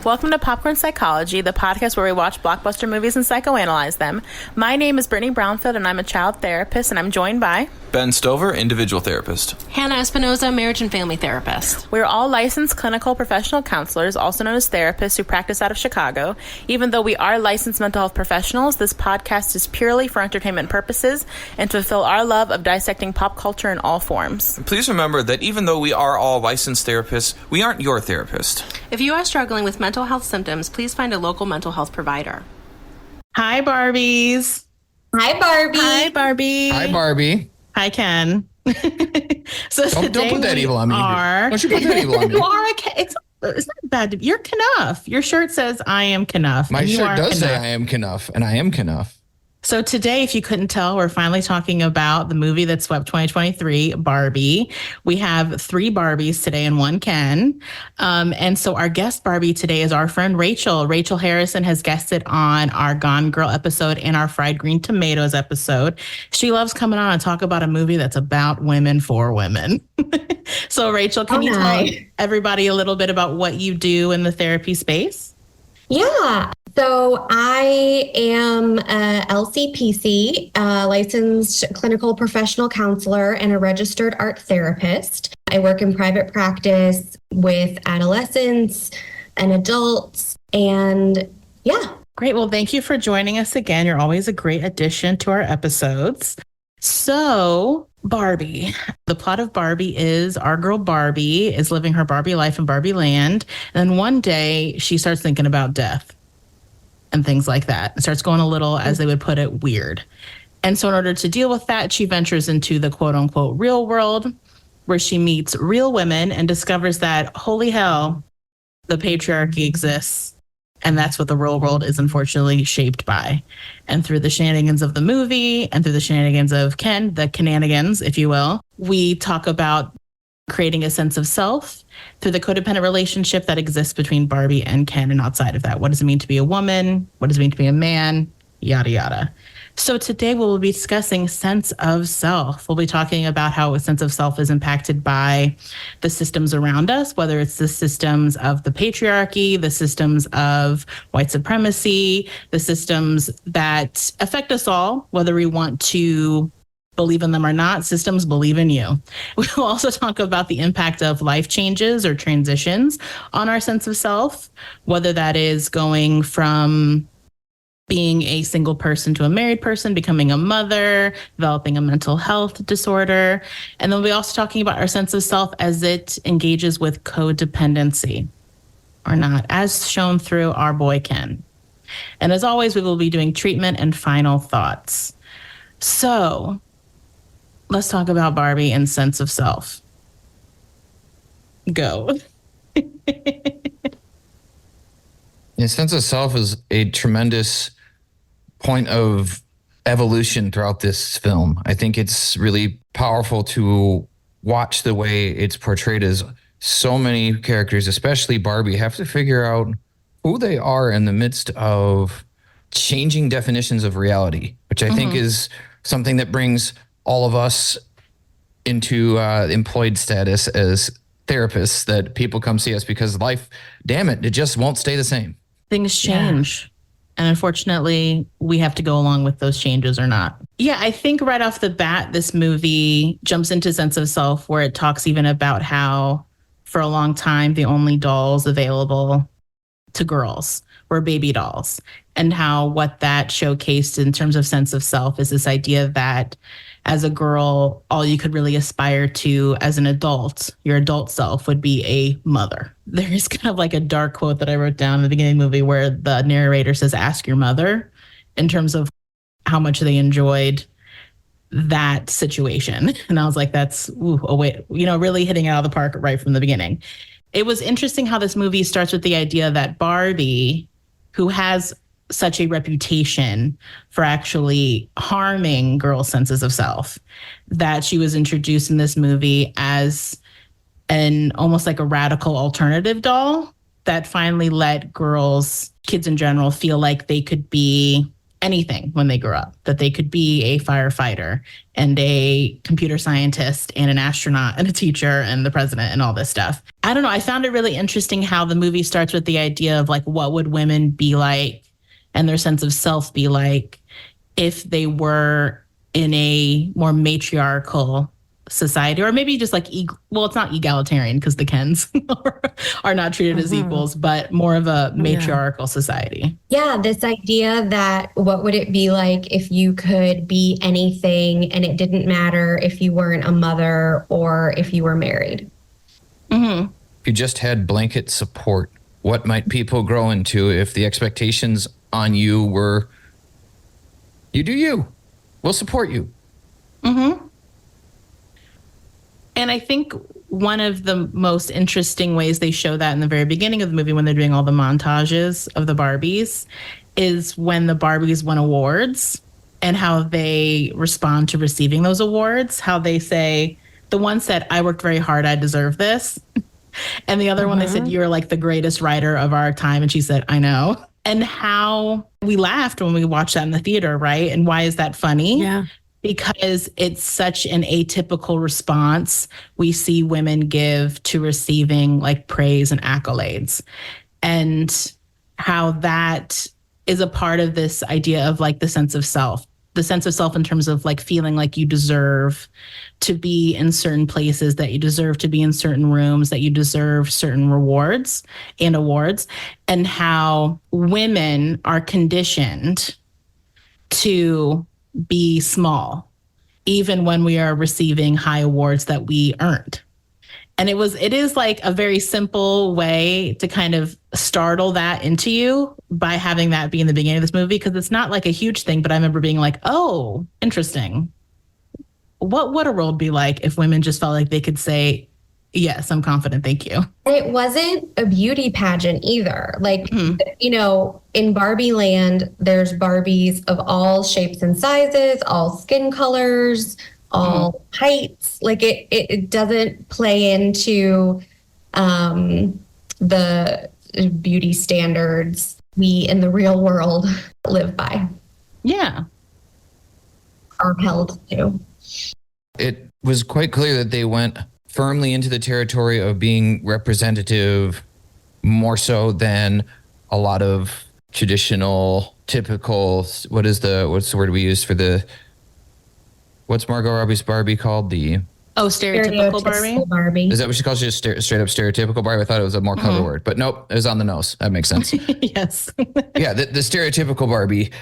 Welcome to Popcorn Psychology, the podcast where we watch blockbuster movies and psychoanalyze them. My name is Brittany Brownfield, and I'm a child therapist, and I'm joined by Ben Stover, individual therapist. Hannah Espinoza, marriage and family therapist. We're all licensed clinical professional counselors, also known as therapists, who practice out of Chicago. Even though we are licensed mental health professionals, this podcast is purely for entertainment purposes and to fulfill our love of dissecting pop culture in all forms. Please remember that even though we are all licensed therapists, we aren't your therapist. If you are struggling with mental health symptoms, please find a local mental health provider. Hi, Barbies. Hi, Barbie. Hi, Barbie. Hi, Barbie. Hi, Ken. So don't put that evil on me. Don't you put that evil on me. You are it's not bad. You're Knuff. Your shirt says, I am Knuff. My shirt does say I am Knuff, and I am Knuff. So today, if you couldn't tell, we're finally talking about the movie that swept 2023, Barbie. We have 3 Barbies today and 1 Ken. And so our guest Barbie today is our friend Rachel. Rachel Harrison has guested on our Gone Girl episode and our Fried Green Tomatoes episode. She loves coming on and talk about a movie that's about women for women. So Rachel, can you tell everybody a little bit about what you do in the therapy space? Yeah. So I am a LCPC, licensed clinical professional counselor and a registered art therapist. I work in private practice with adolescents and adults, and yeah. Great. Well, thank you for joining us again. You're always a great addition to our episodes. So Barbie, the plot of Barbie is our girl Barbie is living her Barbie life in Barbie land. And then one day she starts thinking about death and things like that. It starts going a little, as they would put it, weird. And so in order to deal with that, she ventures into the quote unquote real world, where she meets real women and discovers that, holy hell, the patriarchy exists. And that's what the real world is unfortunately shaped by. And through the shenanigans of the movie and through the shenanigans of Ken, the Kenanigans, if you will, we talk about creating a sense of self through the codependent relationship that exists between Barbie and Ken, and outside of that. What does it mean to be a woman? What does it mean to be a man? Yada, yada. So today we'll be discussing sense of self. We'll be talking about how a sense of self is impacted by the systems around us, whether it's the systems of the patriarchy, the systems of white supremacy, the systems that affect us all, whether we want to believe in them or not. Systems believe in you. We'll also talk about the impact of life changes or transitions on our sense of self, whether that is going from being a single person to a married person, becoming a mother, developing a mental health disorder. And then we'll be also talking about our sense of self as it engages with codependency or not, as shown through our boy Ken. And as always, we will be doing treatment and final thoughts. So let's talk about Barbie and sense of self. Go. The sense of self is a tremendous point of evolution throughout this film. I think it's really powerful to watch the way it's portrayed, as so many characters, especially Barbie, have to figure out who they are in the midst of changing definitions of reality, which I think is something that brings all of us into employed status as therapists, that people come see us because life, damn it just won't stay the same. Things change. Yeah. And unfortunately, we have to go along with those changes or not. Yeah, I think right off the bat, this movie jumps into sense of self, where it talks even about how for a long time, the only dolls available to girls were baby dolls, and how what that showcased in terms of sense of self is this idea that as a girl, all you could really aspire to as an adult, your adult self, would be a mother. There's kind of like a dark quote that I wrote down in the beginning of the movie where the narrator says, ask your mother, in terms of how much they enjoyed that situation. And I was like, that's, really hitting it out of the park right from the beginning. It was interesting how this movie starts with the idea that Barbie, who has such a reputation for actually harming girls' senses of self, that she was introduced in this movie as an almost like a radical alternative doll that finally let girls, kids in general, feel like they could be anything when they grew up, that they could be a firefighter and a computer scientist and an astronaut and a teacher and the president and all this stuff. I don't know. I found it really interesting how the movie starts with the idea of like, what would women be like and their sense of self be like if they were in a more matriarchal society, or maybe just like, well, it's not egalitarian because the Kens are not treated as equals, but more of a matriarchal society. Yeah, this idea that what would it be like if you could be anything and it didn't matter if you weren't a mother or if you were married. If you just had blanket support, what might people grow into if the expectations on you were, you do you, we'll support you. And I think one of the most interesting ways they show that in the very beginning of the movie when they're doing all the montages of the Barbies is when the Barbies win awards and how they respond to receiving those awards, how they say, the one said, I worked very hard, I deserve this. And the other one, they said, you're like the greatest writer of our time. And she said, I know. And how we laughed when we watched that in the theater, right? And why is that funny? Yeah. Because it's such an atypical response we see women give to receiving like praise and accolades, and how that is a part of this idea of like the sense of self in terms of like feeling like you deserve to be in certain places, that you deserve to be in certain rooms, that you deserve certain rewards and awards, and how women are conditioned to be small, even when we are receiving high awards that we earned. And it is like a very simple way to kind of startle that into you by having that be in the beginning of this movie, because it's not like a huge thing, but I remember being like, oh, interesting. What would a world be like if women just felt like they could say, yes, I'm confident, thank you. And it wasn't a beauty pageant either. Like, you know, in Barbie land, there's Barbies of all shapes and sizes, all skin colors, all heights. Like it doesn't play into the beauty standards we in the real world live by. Yeah. Are held to. It was quite clear that they went firmly into the territory of being representative more so than a lot of traditional, typical, what's the word we use for what's Margot Robbie's Barbie called? Stereotypical Barbie? Is that what she calls it? Just straight up stereotypical Barbie? I thought it was a more clever word, but nope, it was on the nose. That makes sense. Yes. Yeah, the stereotypical Barbie,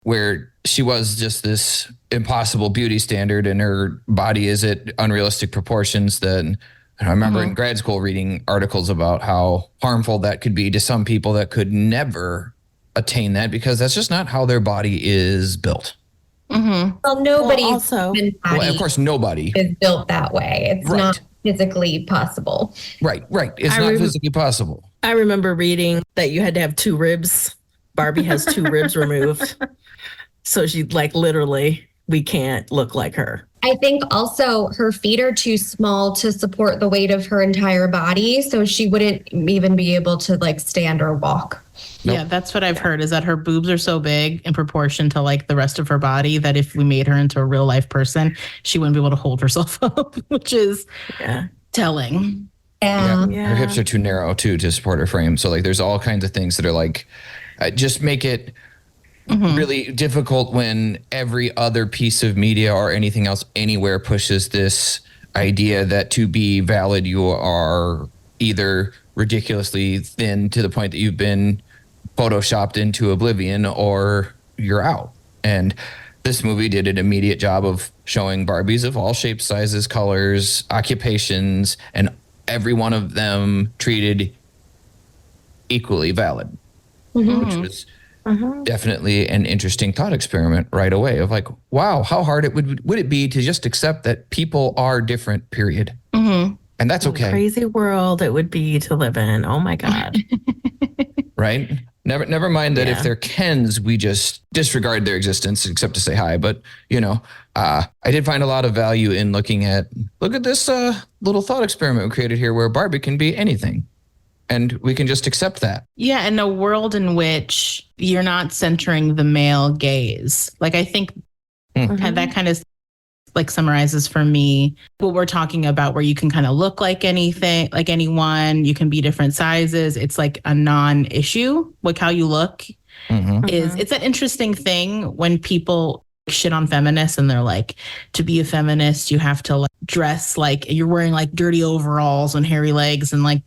where she was just this impossible beauty standard and her body is at unrealistic proportions. That I remember in grad school reading articles about how harmful that could be to some people that could never attain that because that's just not how their body is built. Well, nobody's body of course, nobody is built that way. It's not physically possible. Right. It's not physically possible. I remember reading that you had to have 2 ribs. Barbie has 2 ribs removed. So she like literally, we can't look like her. I think also her feet are too small to support the weight of her entire body. So she wouldn't even be able to like stand or walk. Nope. Yeah, that's what I've heard, is that her boobs are so big in proportion to like the rest of her body that if we made her into a real life person, she wouldn't be able to hold herself up, which is telling. Yeah. Her hips are too narrow too to support her frame. So like there's all kinds of things that are like, just make it really difficult when every other piece of media or anything else anywhere pushes this idea that to be valid, you are either ridiculously thin to the point that you've been photoshopped into oblivion or you're out. And this movie did an immediate job of showing Barbies of all shapes, sizes, colors, occupations, and every one of them treated equally valid, which was definitely an interesting thought experiment right away of like, wow, how hard would it be to just accept that people are different, period. And that's okay. Crazy world it would be to live in. Oh my God. Right? Never mind that if they're Kens, we just disregard their existence except to say hi. But, you know, I did find a lot of value in look at this little thought experiment we created here where Barbie can be anything. and we can just accept that. Yeah, in a world in which you're not centering the male gaze. Like, I think that kind of like summarizes for me what we're talking about, where you can kind of look like anything, like anyone, you can be different sizes. It's like a non-issue. Like how you look is, it's an interesting thing when people shit on feminists and they're like, to be a feminist, you have to like dress like you're wearing like dirty overalls and hairy legs and like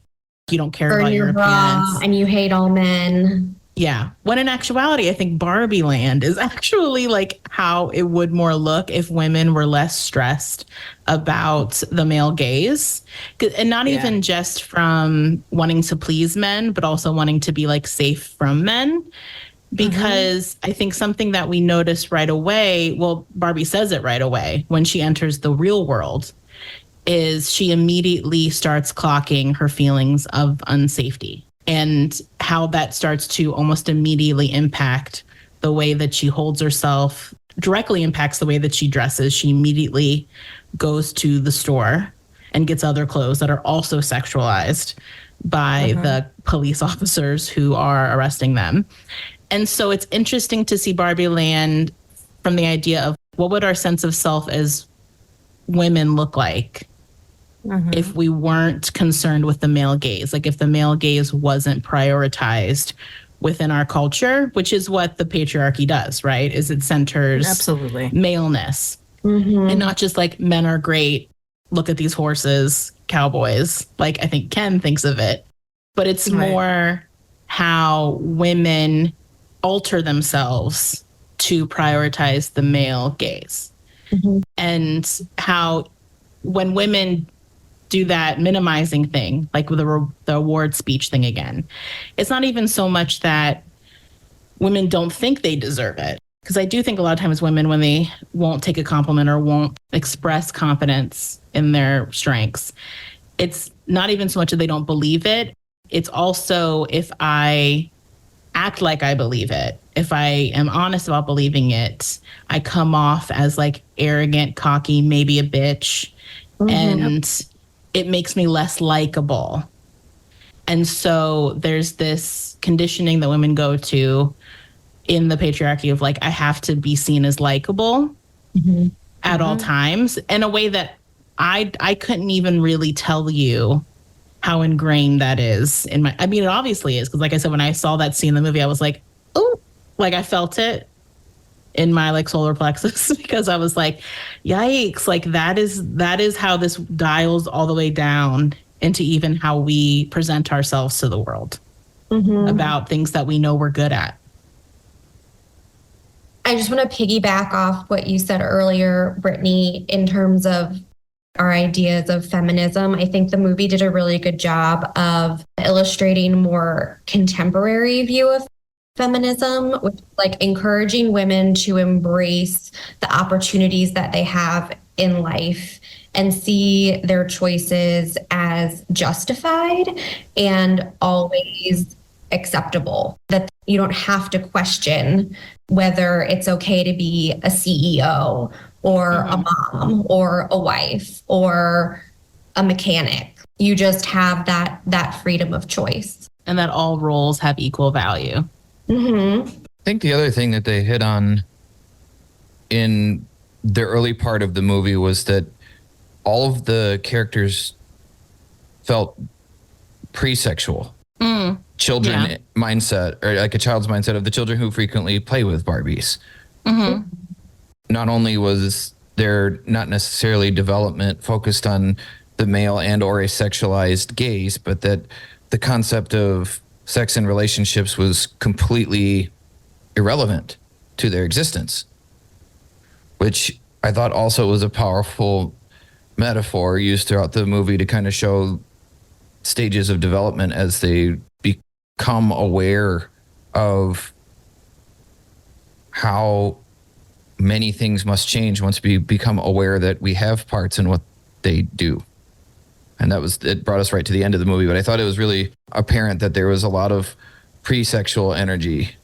you don't care about your appearance and you hate all men. Yeah. When in actuality, I think Barbie Land is actually like how it would more look if women were less stressed about the male gaze. And not even just from wanting to please men, but also wanting to be like safe from men. Because I think something that we notice right away, well, Barbie says it right away when she enters the real world, is she immediately starts clocking her feelings of unsafety. And how that starts to almost immediately impact the way that she holds herself, directly impacts the way that she dresses. She immediately goes to the store and gets other clothes that are also sexualized by the police officers who are arresting them. And so it's interesting to see Barbie Land from the idea of what would our sense of self as women look like if we weren't concerned with the male gaze, like if the male gaze wasn't prioritized within our culture, which is what the patriarchy does, right? Is it centers maleness and not just like men are great. Look at these horses, cowboys. Like I think Ken thinks of it, but it's more how women alter themselves to prioritize the male gaze and how when women do that minimizing thing, like with the award speech thing again. It's not even so much that women don't think they deserve it. Because I do think a lot of times women, when they won't take a compliment or won't express confidence in their strengths, it's not even so much that they don't believe it. It's also if I act like I believe it, if I am honest about believing it, I come off as like arrogant, cocky, maybe a bitch. And it makes me less likable. And so there's this conditioning that women go to in the patriarchy of like, I have to be seen as likable at all times in a way that I couldn't even really tell you how ingrained that is in my, I mean, it obviously is. Cause like I said, when I saw that scene in the movie, I was like, oh, like I felt it in my like solar plexus because I was like, yikes, like that is how this dials all the way down into even how we present ourselves to the world about things that we know we're good at. I just want to piggyback off what you said earlier, Brittany, in terms of our ideas of feminism. I think the movie did a really good job of illustrating a more contemporary view of feminism, which is like encouraging women to embrace the opportunities that they have in life and see their choices as justified and always acceptable. That you don't have to question whether it's okay to be a CEO or a mom or a wife or a mechanic. You just have that freedom of choice. And that all roles have equal value. I think the other thing that they hit on in the early part of the movie was that all of the characters felt pre-sexual. Children mindset, or like a child's mindset of the children who frequently play with Barbies. Not only was there not necessarily development focused on the male and or a sexualized gaze, but that the concept of sex and relationships was completely irrelevant to their existence, which I thought also was a powerful metaphor used throughout the movie to kind of show stages of development as they become aware of how many things must change once we become aware that we have parts and what they do. And it brought us right to the end of the movie. But I thought it was really apparent that there was a lot of pre-sexual energy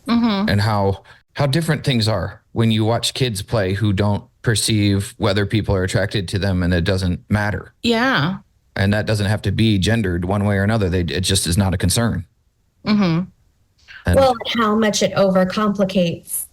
and how different things are when you watch kids play who don't perceive whether people are attracted to them and it doesn't matter. Yeah. And that doesn't have to be gendered one way or another. It just is not a concern. Mm-hmm. And Well, how much it overcomplicates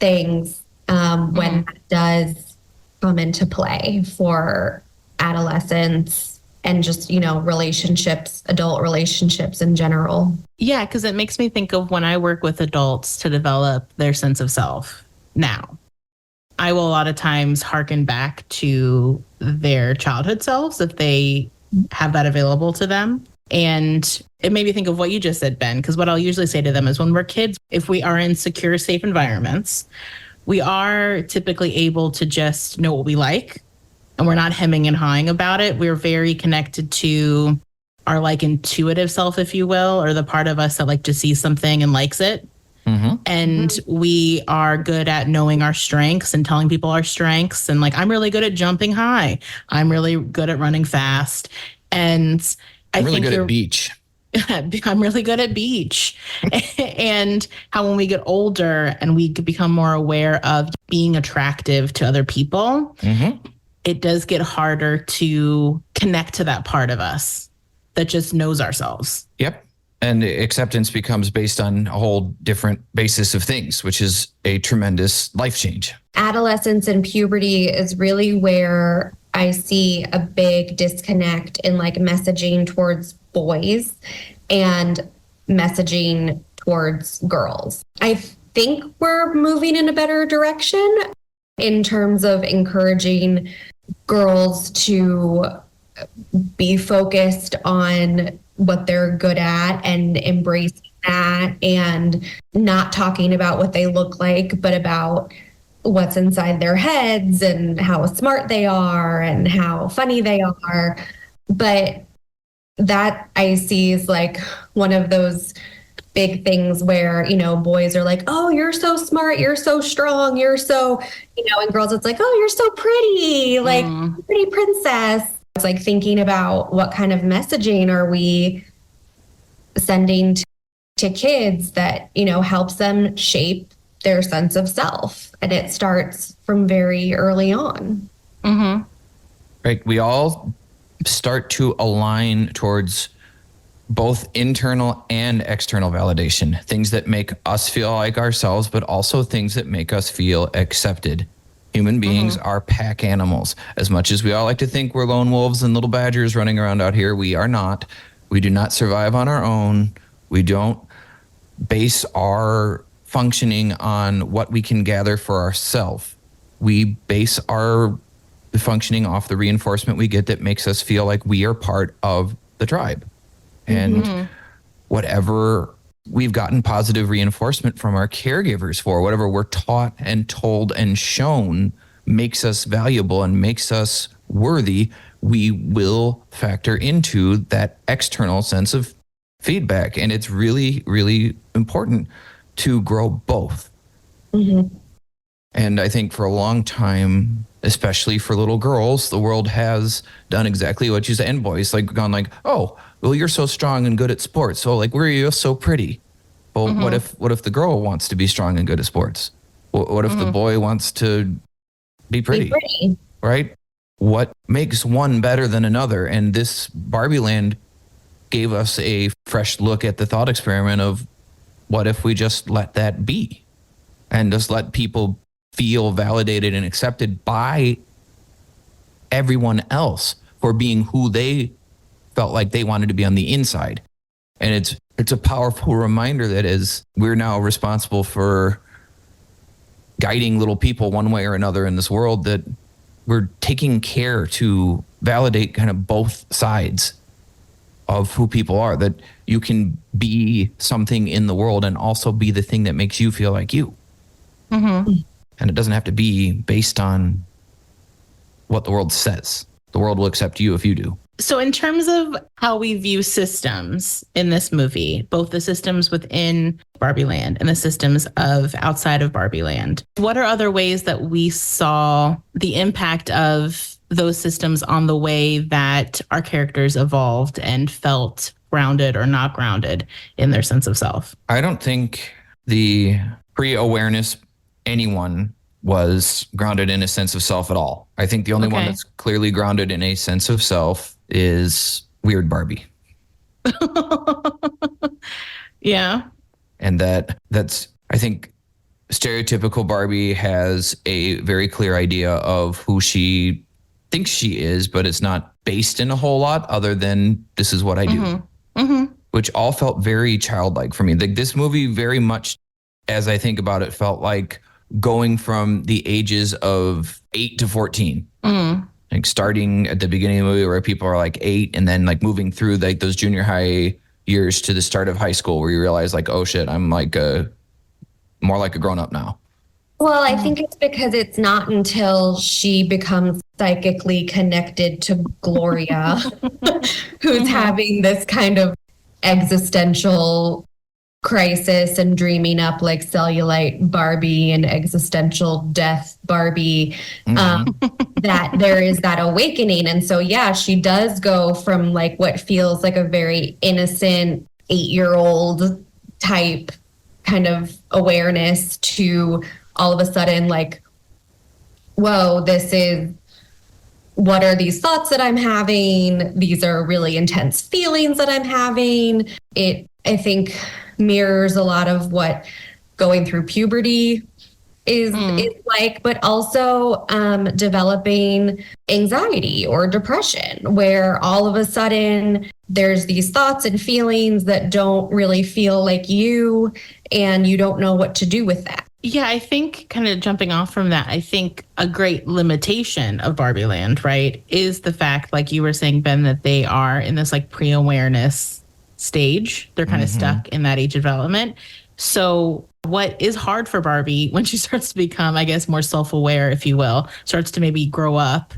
things when that does come into play for adolescents and just, relationships, adult relationships in general. Yeah, because it makes me think of when I work with adults to develop their sense of self now. I will a lot of times hearken back to their childhood selves if they have that available to them. And it made me think of what you just said, Ben, because what I'll usually say to them is when we're kids, if we are in secure, safe environments, we are typically able to just know what we like and we're not hemming and hawing about it. We're very connected to our like intuitive self, if you will, or the part of us that like to see something and likes it. And we are good at knowing our strengths and telling people our strengths. And like, I'm really good at jumping high. I'm really good at running fast. And I'm really good at beach. I'm really good at beach. And how when we get older and we become more aware of being attractive to other people, it does get harder to connect to that part of us that just knows ourselves. Yep. And acceptance becomes based on a whole different basis of things, which is a tremendous life change. Adolescence and puberty is really where I see a big disconnect in like messaging towards boys and messaging towards girls. I think we're moving in a better direction in terms of encouraging girls to be focused on what they're good at and embracing that and not talking about what they look like, but about what's inside their heads and how smart they are and how funny they are. But that I see is like one of those big things where, boys are like, oh, you're so smart, you're so strong, you're so, and girls, it's like, oh, you're so pretty, like pretty princess. It's like thinking about what kind of messaging are we sending to kids that, helps them shape their sense of self. And it starts from very early on. Right. We all start to align towards both internal and external validation, things that make us feel like ourselves, but also things that make us feel accepted. Human beings are pack animals. As much as we all like to think we're lone wolves and little badgers running around out here, we are not. We do not survive on our own. We don't base our functioning on what we can gather for ourselves. We base our functioning off the reinforcement we get that makes us feel like we are part of the tribe. And whatever we've gotten positive reinforcement from our caregivers for, whatever we're taught and told and shown makes us valuable and makes us worthy, we will factor into that external sense of feedback. And it's really, really important to grow both. And I think for a long time, especially for little girls, the world has done exactly what you said. And boys, like gone like, oh, well, you're so strong and good at sports. So like, where are you so pretty? Well, what if the girl wants to be strong and good at sports? What if the boy wants to be pretty? Right? What makes one better than another? And this Barbie Land gave us a fresh look at the thought experiment of what if we just let that be and just let people feel validated and accepted by everyone else for being who they felt like they wanted to be on the inside. And it's a powerful reminder that as we're now responsible for guiding little people one way or another in this world, that we're taking care to validate kind of both sides of who people are, that you can be something in the world and also be the thing that makes you feel like you. And it doesn't have to be based on what the world says. The world will accept you if you do. So in terms of how we view systems in this movie, both the systems within Barbie Land and the systems of outside of Barbie Land, what are other ways that we saw the impact of those systems on the way that our characters evolved and felt grounded or not grounded in their sense of self? I don't think the pre-awareness anyone was grounded in a sense of self at all. I think the only one that's clearly grounded in a sense of self is Weird Barbie. Yeah. And that's, I think, stereotypical Barbie has a very clear idea of who she thinks she is, but it's not based in a whole lot other than this is what I do, which all felt very childlike for me. Like this movie very much, as I think about it, felt like going from the ages of 8 to 14. Like starting at the beginning of the movie where people are like 8 and then like moving through like those junior high years to the start of high school where you realize like, oh shit, I'm like more like a grown up now. Well, I think it's because it's not until she becomes psychically connected to Gloria, who's having this kind of existential crisis and dreaming up like cellulite Barbie and existential death Barbie, that there is that awakening. And so, yeah, she does go from like what feels like a very innocent 8-year-old type kind of awareness to all of a sudden like, whoa, what are these thoughts that I'm having? These are really intense feelings that I'm having. It, I think, mirrors a lot of what going through puberty is like, but also developing anxiety or depression, where all of a sudden there's these thoughts and feelings that don't really feel like you, and you don't know what to do with that. Yeah, I think kind of jumping off from that, I think a great limitation of Barbie Land, right, is the fact, like you were saying, Ben, that they are in this like pre-awareness stage. They're kind of stuck in that age of development. So what is hard for Barbie when she starts to become, I guess, more self-aware, if you will, starts to maybe grow up,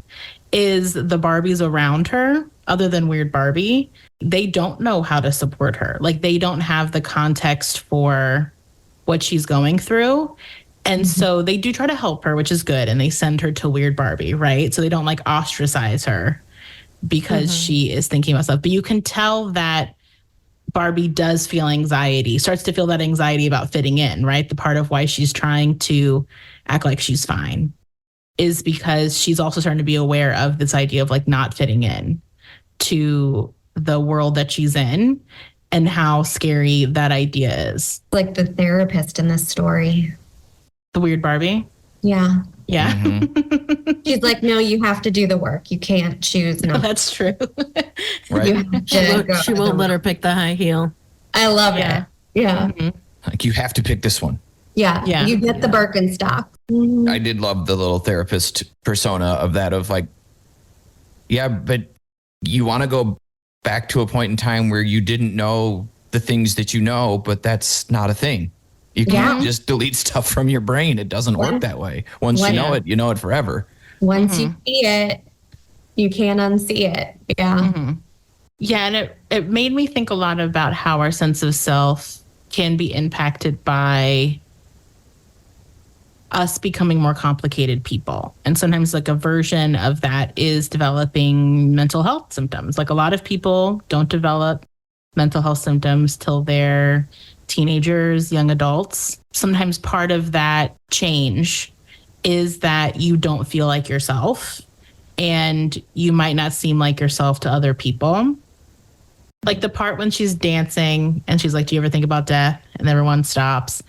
is the Barbies around her, other than Weird Barbie, they don't know how to support her. Like they don't have the context for what she's going through. And so they do try to help her, which is good. And they send her to Weird Barbie, right? So they don't like ostracize her because she is thinking about stuff. But you can tell that Barbie does feel anxiety, starts to feel that anxiety about fitting in, right? The part of why she's trying to act like she's fine is because she's also starting to be aware of this idea of like not fitting in to the world that she's in and how scary that idea is. Like the therapist in this story. The Weird Barbie? Yeah. Yeah. She's like, no, you have to do the work. You can't choose not. That's true. Right. You have to She won't let her pick the high heel. I love Yeah. it. Yeah. Like you have to pick this one. Yeah. Yeah. You get the Birkenstock. I did love the little therapist persona of that, of like, yeah, but you want to go back to a point in time where you didn't know the things that you know, but that's not a thing. You can't just delete stuff from your brain. It doesn't work that way. Once you know it forever. Once you see it, you can't unsee it. Yeah. Yeah, and it made me think a lot about how our sense of self can be impacted by us becoming more complicated people. And sometimes like a version of that is developing mental health symptoms. Like a lot of people don't develop mental health symptoms till they're teenagers, young adults. Sometimes part of that change is that you don't feel like yourself and you might not seem like yourself to other people. Like the part when she's dancing and she's like, do you ever think about death? And everyone stops.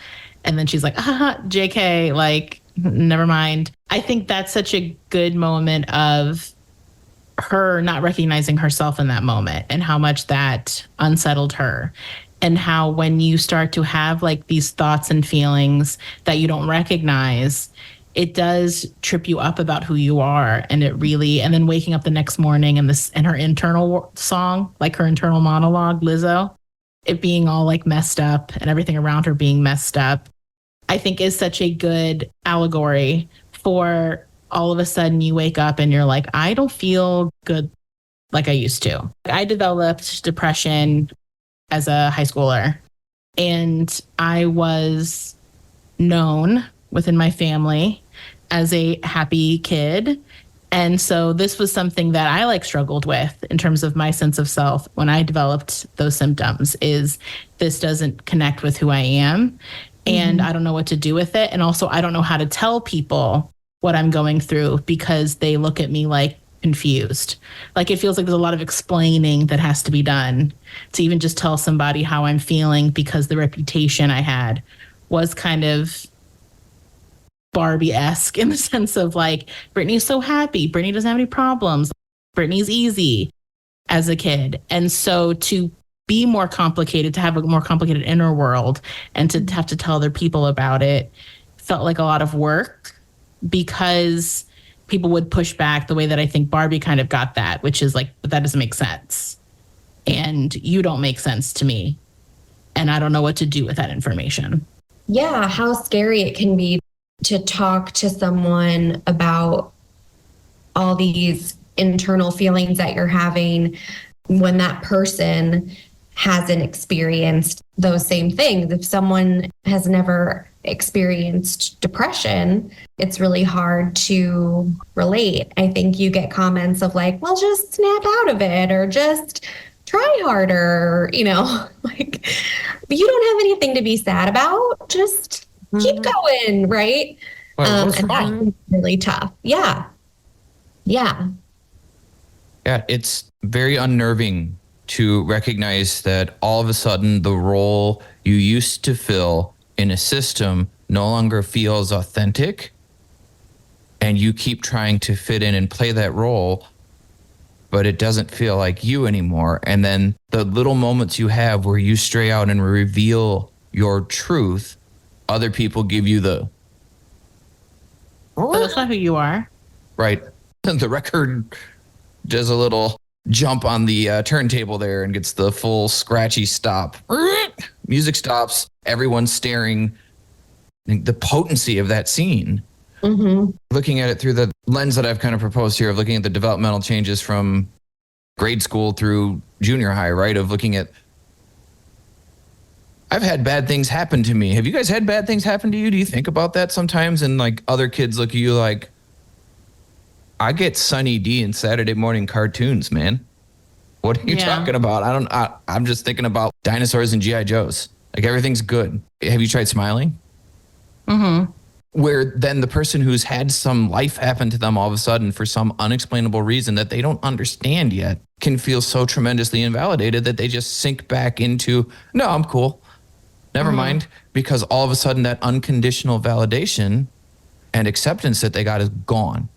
And then she's like, JK, like, never mind. I think that's such a good moment of her not recognizing herself in that moment and how much that unsettled her. And how when you start to have like these thoughts and feelings that you don't recognize, it does trip you up about who you are. And it really, and then waking up the next morning and her internal song, like her internal monologue, Lizzo, it being all like messed up and everything around her being messed up, I think is such a good allegory for all of a sudden you wake up and you're like, I don't feel good like I used to. I developed depression as a high schooler, and I was known within my family as a happy kid. And so this was something that I like struggled with in terms of my sense of self when I developed those symptoms, is this doesn't connect with who I am. And I don't know what to do with it. And also I don't know how to tell people what I'm going through because they look at me like confused. Like it feels like there's a lot of explaining that has to be done to even just tell somebody how I'm feeling, because the reputation I had was kind of Barbie-esque in the sense of like, Brittany's so happy. Brittany doesn't have any problems. Brittany's easy as a kid. And so to be more complicated, to have a more complicated inner world and to have to tell other people about it felt like a lot of work, because people would push back the way that I think Barbie kind of got that, which is like, but that doesn't make sense. And you don't make sense to me. And I don't know what to do with that information. Yeah, how scary it can be to talk to someone about all these internal feelings that you're having when that person hasn't experienced those same things. If someone has never experienced depression, it's really hard to relate. I think you get comments of like, well, just snap out of it or just try harder, like, but you don't have anything to be sad about. Just keep going, right? Well, And that's really tough. Yeah. Yeah. Yeah, it's very unnerving to recognize that all of a sudden the role you used to fill in a system no longer feels authentic, and you keep trying to fit in and play that role, but it doesn't feel like you anymore. And then the little moments you have where you stray out and reveal your truth, other people give you the, Oh, that's not who you are. right. The record does a little jump on the turntable there and gets the full scratchy stop. Music stops. Everyone's staring. The potency of that scene. Mm-hmm. Looking at it through the lens that I've kind of proposed here of looking at the developmental changes from grade school through junior high, right? Of looking at, I've had bad things happen to me. Have you guys had bad things happen to you? Do you think about that sometimes? And like other kids look at you like, I get Sunny D in Saturday morning cartoons, man. What are you talking about? I'm just thinking about dinosaurs and G.I. Joes. Like everything's good. Have you tried smiling? Mm-hmm. Where then the person who's had some life happen to them all of a sudden for some unexplainable reason that they don't understand yet can feel so tremendously invalidated that they just sink back into, no, I'm cool. Never mind. Because all of a sudden that unconditional validation and acceptance that they got is gone.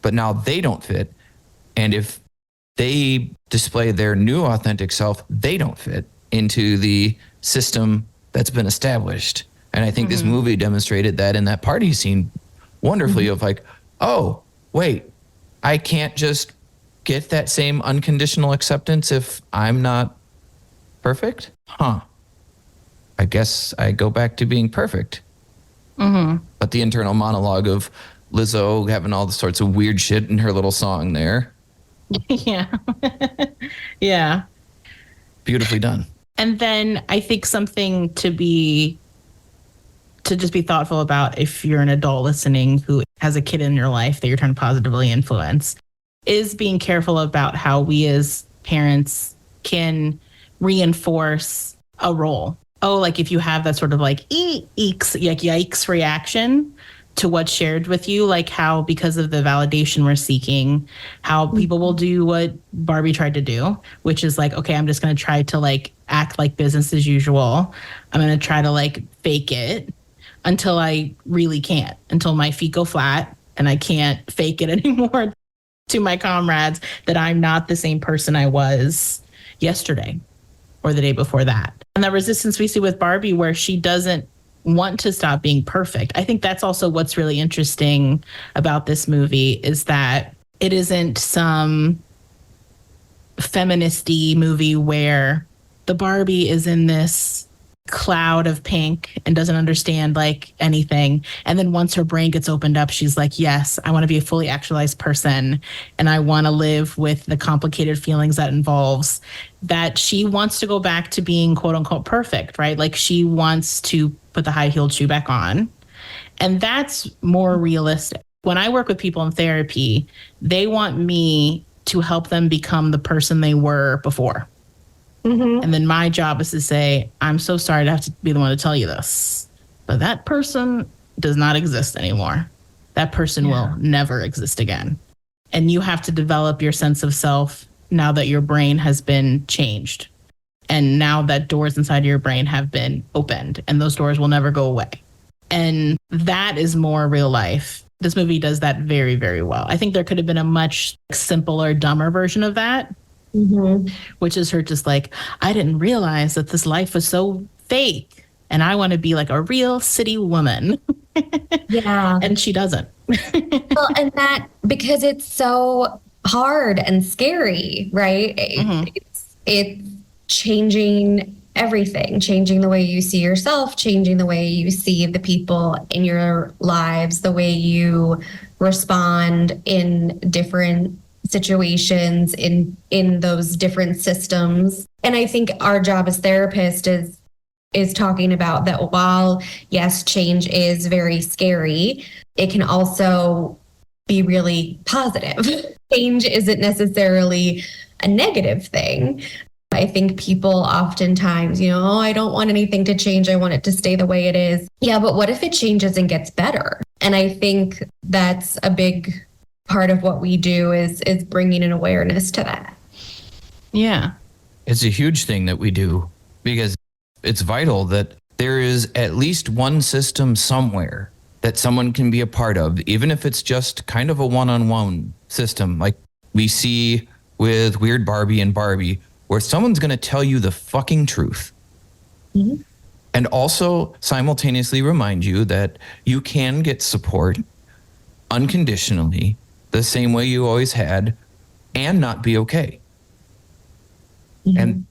But now they don't fit. And if they display their new authentic self, they don't fit into the system that's been established. And I think this movie demonstrated that in that party scene wonderfully of like, oh, wait, I can't just get that same unconditional acceptance if I'm not perfect? Huh. I guess I go back to being perfect. But the internal monologue of Lizzo having all the sorts of weird shit in her little song there. Yeah. Yeah. Beautifully done. And then I think something to just be thoughtful about if you're an adult listening who has a kid in your life that you're trying to positively influence is being careful about how we as parents reinforce a role. Oh, like if you have that sort of like yikes reaction to what's shared with you, like how because of the validation we're seeking, how people will do what Barbie tried to do, which is like, okay, I'm just going to try to like act like business as usual. I'm going to try to like fake it until I really can't, until my feet go flat and I can't fake it anymore to my comrades that I'm not the same person I was yesterday or the day before that. And the resistance we see with Barbie where she doesn't want to stop being perfect. I think that's also what's really interesting about this movie is that it isn't some feministy movie where the Barbie is in this cloud of pink and doesn't understand like anything. And then once her brain gets opened up, she's like, yes, I want to be a fully actualized person. And I want to live with the complicated feelings that involves that she wants to go back to being quote unquote perfect, right? Like she wants to put the high heeled shoe back on. And that's more realistic. When I work with people in therapy, they want me to help them become the person they were before. And then my job is to say, I'm so sorry to have to be the one to tell you this, but that person does not exist anymore. That person will never exist again. And you have to develop your sense of self now that your brain has been changed. And now that doors inside of your brain have been opened, and those doors will never go away. And that is more real life. This movie does that very, very well. I think there could have been a much simpler, dumber version of that, which is her just like, I didn't realize that this life was so fake. And I want to be like a real city woman. Yeah. And she doesn't. Well, and that because it's so hard and scary, right? It's changing everything, changing the way you see yourself, changing the way you see the people in your lives, the way you respond in different situations in those different systems. And I think our job as therapists is talking about that while yes, change is very scary, it can also be really positive. Change isn't necessarily a negative thing. I think people oftentimes, oh, I don't want anything to change. I want it to stay the way it is. Yeah, but what if it changes and gets better? And I think that's a big part of what we do is bringing an awareness to that. Yeah. It's a huge thing that we do because it's vital that there is at least one system somewhere that someone can be a part of, even if it's just kind of a one-on-one system like we see with Weird Barbie and Barbie, where someone's going to tell you the fucking truth. Mm-hmm. And also simultaneously remind you that you can get support unconditionally the same way you always had and not be okay. Mm-hmm. And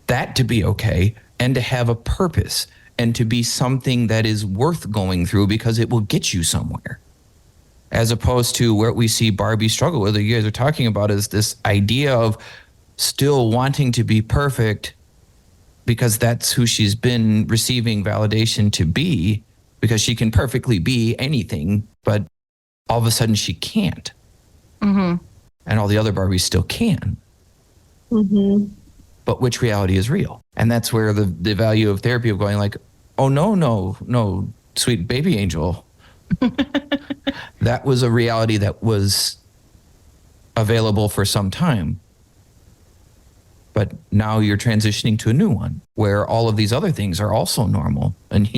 that to be okay and to have a purpose and to be something that is worth going through because it will get you somewhere. As opposed to what we see Barbie struggle with, that you guys are talking about, is this idea of still wanting to be perfect because that's who she's been receiving validation to be, because she can perfectly be anything, but all of a sudden she can't. Mm-hmm. And all the other Barbies still can. Mm-hmm. But which reality is real? And that's where the value of therapy of going like, oh, no, sweet baby angel. That was a reality that was available for some time. But now you're transitioning to a new one where all of these other things are also normal. And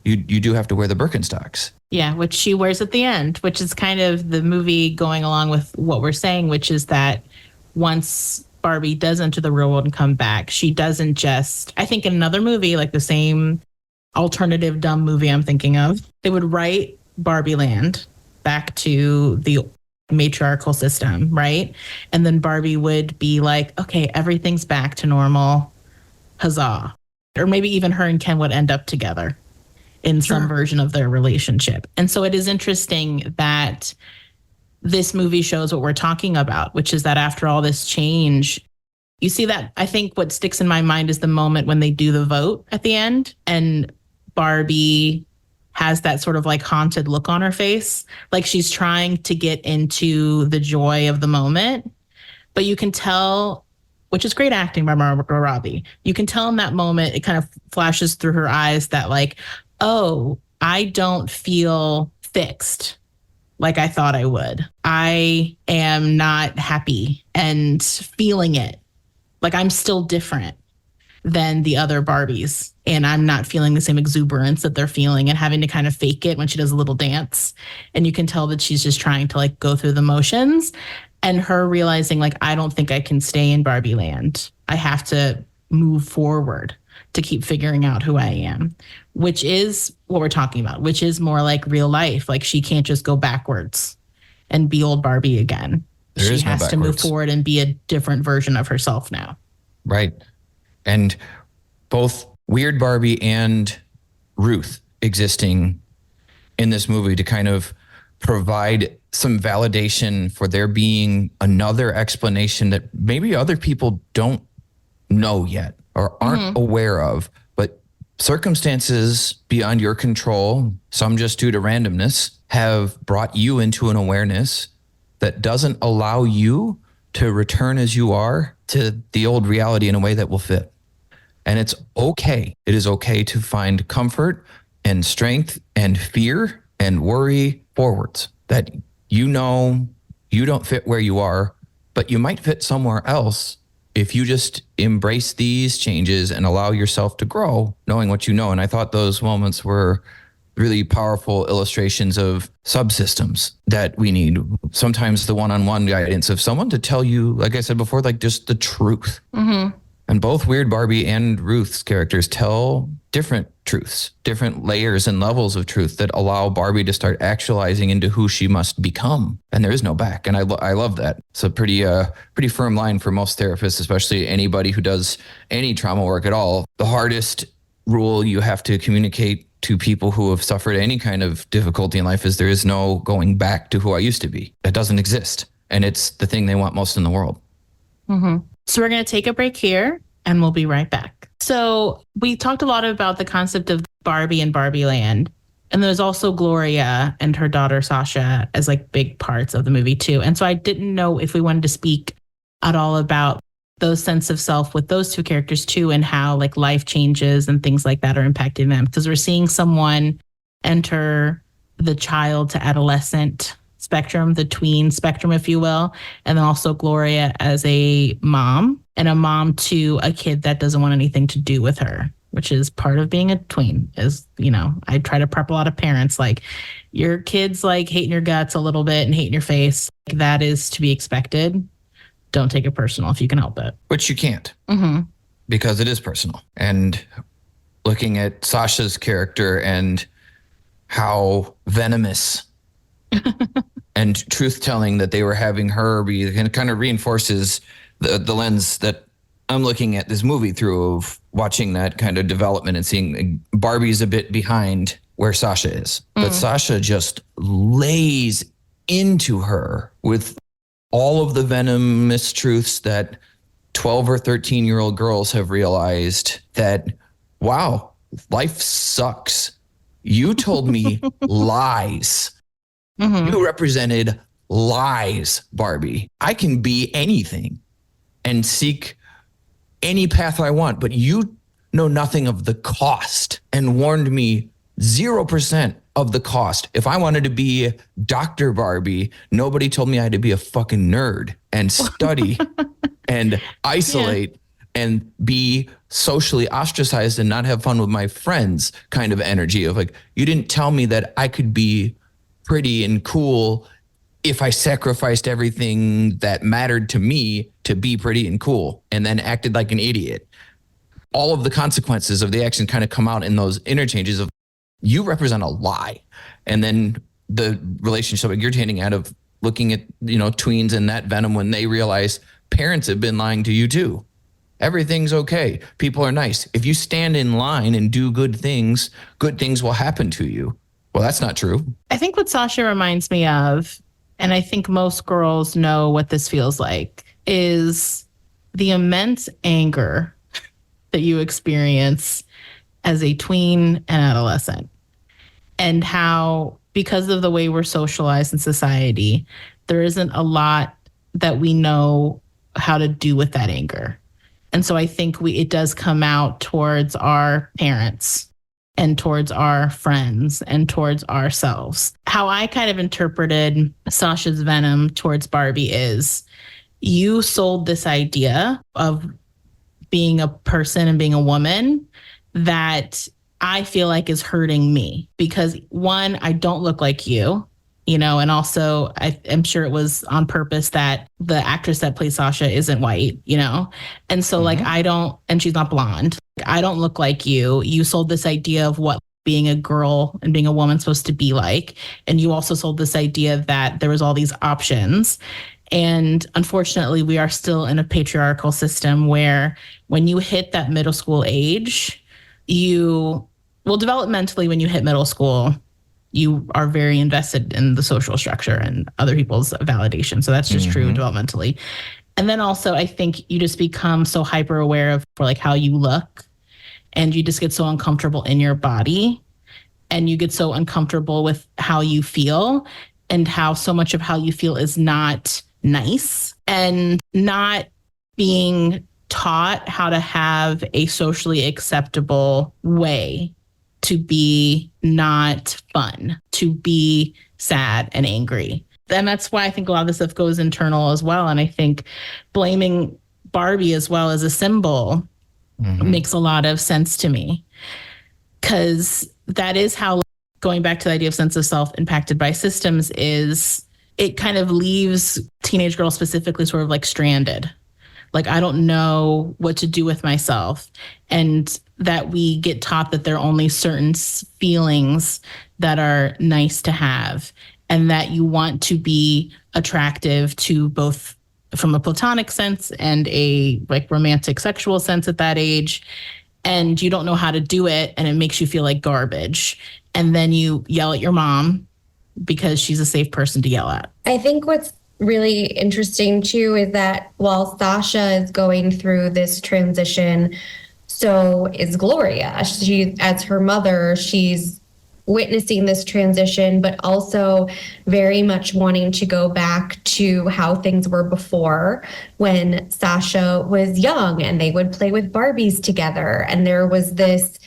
you do have to wear the Birkenstocks. Yeah, which she wears at the end, which is kind of the movie going along with what we're saying, which is that once Barbie does enter the real world and come back, she doesn't just, I think in another movie, like the same alternative dumb movie I'm thinking of, they would write Barbie Land back to the matriarchal system, right? And then Barbie would be like, okay, everything's back to normal. Huzzah. Or maybe even her and Ken would end up together in some version of their relationship. And so it is interesting that this movie shows what we're talking about, which is that after all this change, you see that, I think what sticks in my mind is the moment when they do the vote at the end and Barbie has that sort of like haunted look on her face, like she's trying to get into the joy of the moment. But you can tell, which is great acting by Margot Robbie, you can tell in that moment, it kind of flashes through her eyes that like, oh, I don't feel fixed like I thought I would. I am not happy and feeling it. Like I'm still different than the other Barbies. And I'm not feeling the same exuberance that they're feeling and having to kind of fake it when she does a little dance. And you can tell that she's just trying to like go through the motions, and her realizing like, I don't think I can stay in Barbie land. I have to move forward to keep figuring out who I am, which is what we're talking about, which is more like real life. Like she can't just go backwards and be old Barbie again. She has to move forward and be a different version of herself now. Right. And both Weird Barbie and Ruth existing in this movie to kind of provide some validation for there being another explanation that maybe other people don't know yet or aren't aware of, but circumstances beyond your control, some just due to randomness, have brought you into an awareness that doesn't allow you to return as you are to the old reality in a way that will fit. And it's okay. It is okay to find comfort and strength and fear and worry forwards, that you You don't fit where you are, but you might fit somewhere else if you just embrace these changes and allow yourself to grow, knowing what you know. And I thought those moments were really powerful illustrations of subsystems that we need. Sometimes the one-on-one guidance of someone to tell you, like I said before, like just the truth. Mm-hmm. And both Weird Barbie and Ruth's characters tell different truths, different layers and levels of truth that allow Barbie to start actualizing into who she must become. And there is no back. And I love that. It's a pretty firm line for most therapists, especially anybody who does any trauma work at all. The hardest rule you have to communicate to people who have suffered any kind of difficulty in life is there is no going back to who I used to be. That doesn't exist. And it's the thing they want most in the world. Mm-hmm. So we're going to take a break here and we'll be right back. So we talked a lot about the concept of Barbie and Barbie Land. And there's also Gloria and her daughter Sasha as like big parts of the movie too. And so I didn't know if we wanted to speak at all about those sense of self with those two characters too, and how like life changes and things like that are impacting them. Because we're seeing someone enter the child to adolescent spectrum, the tween spectrum, if you will. And then also Gloria as a mom, and a mom to a kid that doesn't want anything to do with her, which is part of being a tween. Is, you know, I try to prep a lot of parents, like, your kid's like hating your guts a little bit and hating your face. That is to be expected. Don't take it personal if you can help it. Which you can't, Mm-hmm. because it is personal. And looking at Sasha's character and how venomous and truth-telling that they were having her be, and kind of reinforces the lens that I'm looking at this movie through, of watching that kind of development and seeing Barbie's a bit behind where Sasha is. But Sasha just lays into her with all of the venomous truths that 12 or 13-year-old girls have realized that, wow, life sucks. You told me lies. Mm-hmm. You represented lies, Barbie. I can be anything and seek any path I want, but you know nothing of the cost, and warned me 0% of the cost. If I wanted to be Dr. Barbie, nobody told me I had to be a fucking nerd and study and isolate and be socially ostracized and not have fun with my friends kind of energy of like, you didn't tell me that I could be pretty and cool if I sacrificed everything that mattered to me to be pretty and cool, and then acted like an idiot. All of the consequences of the action kind of come out in those interchanges of, you represent a lie. And then the relationship you're hinting at of looking at, you know, tweens and that venom when they realize parents have been lying to you too. Everything's okay. People are nice. If you stand in line and do good things will happen to you. Well, that's not true. I think what Sasha reminds me of, and I think most girls know what this feels like, is the immense anger that you experience as a tween and adolescent, and how, because of the way we're socialized in society, there isn't a lot that we know how to do with that anger. And so I think it does come out towards our parents and towards our friends and towards ourselves. How I kind of interpreted Sasha's venom towards Barbie is, you sold this idea of being a person and being a woman that I feel like is hurting me, because one, I don't look like you, you know, and also I'm sure it was on purpose that the actress that plays Sasha isn't white, you know, and so like and she's not blonde. I don't look like you. You sold this idea of what being a girl and being a woman supposed to be like, and you also sold this idea that there was all these options. And unfortunately, we are still in a patriarchal system where when you hit that middle school age, developmentally, when you hit middle school, you are very invested in the social structure and other people's validation. So that's just true developmentally. And then also, I think you just become so hyper aware of like how you look, and you just get so uncomfortable in your body, and you get so uncomfortable with how you feel, and how so much of how you feel is not nice, and not being taught how to have a socially acceptable way to be not fun, to be sad and angry. And that's why I think a lot of this stuff goes internal as well. And I think blaming Barbie as well as a symbol makes a lot of sense to me, because that is how, going back to the idea of sense of self impacted by systems, is it kind of leaves teenage girls specifically sort of like stranded. Like, I don't know what to do with myself. And that we get taught that there are only certain feelings that are nice to have, and that you want to be attractive to both from a platonic sense and a like romantic sexual sense at that age. And you don't know how to do it, and it makes you feel like garbage. And then you yell at your mom because she's a safe person to yell at. I think what's really interesting too is that while Sasha is going through this transition, so is Gloria. She, as her mother, she's witnessing this transition, but also very much wanting to go back to how things were before, when Sasha was young and they would play with Barbies together. And there was this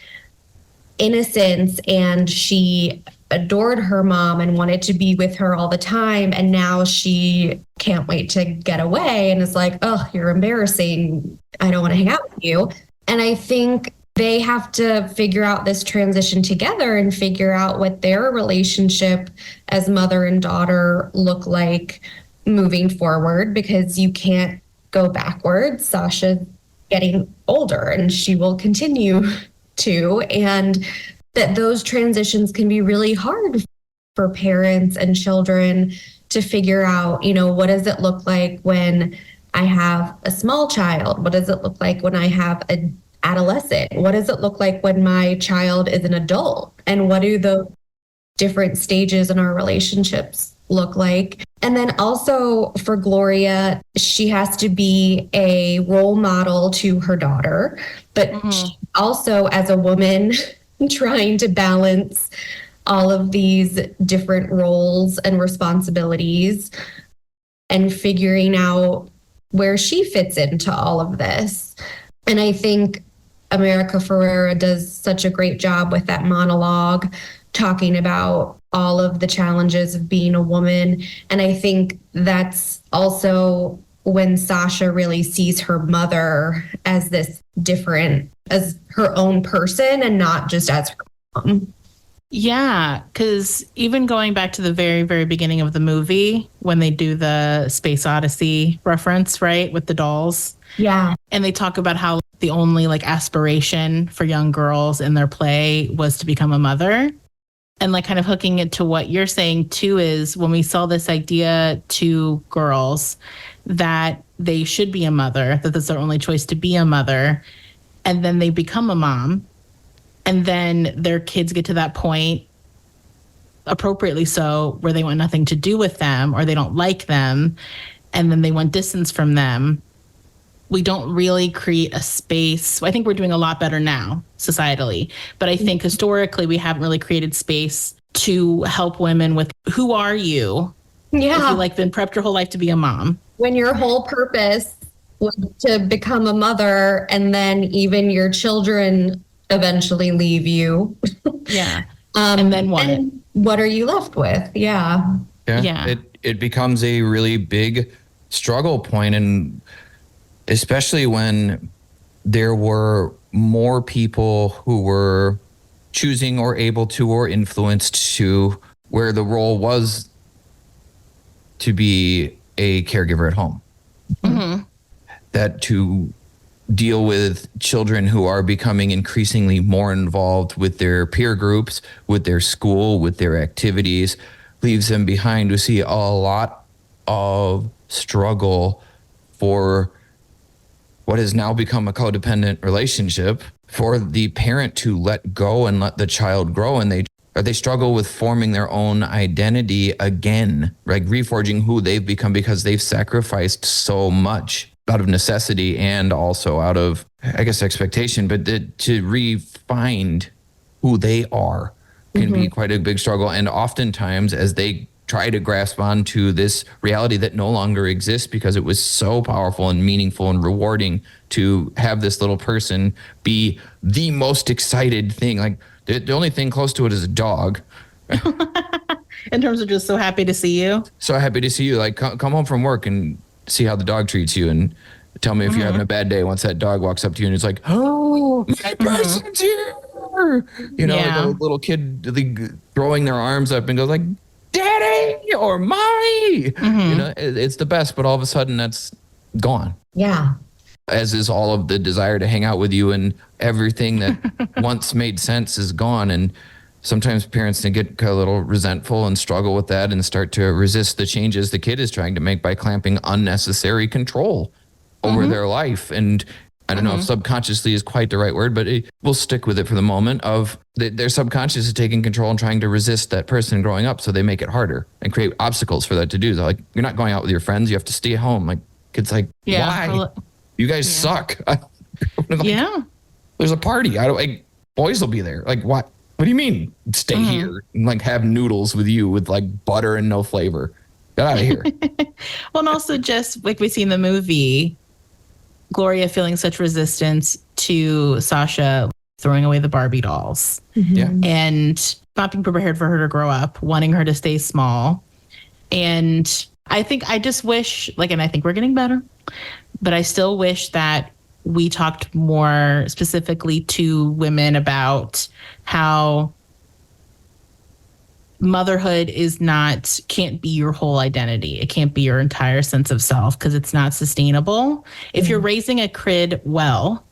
innocence, and she adored her mom and wanted to be with her all the time. And now she can't wait to get away and is like, oh, you're embarrassing. I don't want to hang out with you. And I think they have to figure out this transition together and figure out what their relationship as mother and daughter look like moving forward, because you can't go backwards. Sasha's getting older and she will continue to, and that those transitions can be really hard for parents and children to figure out, you know, what does it look like when I have a small child? What does it look like when I have an adolescent? What does it look like when my child is an adult? And what do the different stages in our relationships look like? And then also for Gloria, she has to be a role model to her daughter, but she also, as a woman, trying to balance all of these different roles and responsibilities and figuring out where she fits into all of this. And I think America Ferrera does such a great job with that monologue, talking about all of the challenges of being a woman. And I think that's also when Sasha really sees her mother as this different, as her own person and not just as her mom. Yeah, because even going back to the very, very beginning of the movie, when they do the Space Odyssey reference, right, with the dolls. Yeah. And they talk about how the only like aspiration for young girls in their play was to become a mother. And like kind of hooking it to what you're saying too, is when we sell this idea to girls that they should be a mother, that that's their only choice to be a mother, and then they become a mom, and then their kids get to that point, appropriately so, where they want nothing to do with them or they don't like them, and then they want distance from them. We don't really create a space. I think we're doing a lot better now societally, but I think historically we haven't really created space to help women with, who are you? Yeah. If you like been prepped your whole life to be a mom. When your whole purpose was to become a mother, and then even your children eventually leave you. Yeah. And then what? And what are you left with? Yeah. Yeah. It becomes a really big struggle point, and especially when there were more people who were choosing or able to or influenced to, where the role was to be a caregiver at home. Mm-hmm. That to deal with children who are becoming increasingly more involved with their peer groups, with their school, with their activities, leaves them behind. We see a lot of struggle for what has now become a codependent relationship, for the parent to let go and let the child grow, and they struggle with forming their own identity again, like reforging who they've become, because they've sacrificed so much out of necessity and also out of, I guess, expectation, but to re-find who they are can be quite a big struggle. And oftentimes, as they try to grasp onto this reality that no longer exists because it was so powerful and meaningful and rewarding to have this little person be the most excited thing. Like the only thing close to it is a dog. In terms of just so happy to see you. So happy to see you. Like, come home from work and see how the dog treats you, and tell me if you're having a bad day. Once that dog walks up to you and it's like, "Oh, my person's here," like a little kid throwing their arms up and goes like, "Daddy" or "Mommy." It's the best. But all of a sudden, that's gone. Yeah. As is all of the desire to hang out with you, and everything that once made sense is gone. And sometimes parents can get a little resentful and struggle with that and start to resist the changes the kid is trying to make by clamping unnecessary control over their life. And I don't know if subconsciously is quite the right word, but we'll stick with it for the moment. Of their subconscious is taking control and trying to resist that person growing up, so they make it harder and create obstacles for that to do. They're like, you're not going out with your friends, you have to stay at home. Like, kids like, why? You guys suck. There's a party. Boys will be there. Like, what? What do you mean stay here and like have noodles with you with like butter and no flavor? Get out of here. Well, and also just like we see in the movie, Gloria feeling such resistance to Sasha throwing away the Barbie dolls. Yeah. And not being prepared for her to grow up, wanting her to stay small. And I just wish, and I think we're getting better, but I still wish that we talked more specifically to women about how motherhood can't be your whole identity. It can't be your entire sense of self because it's not sustainable. If you're raising a kid well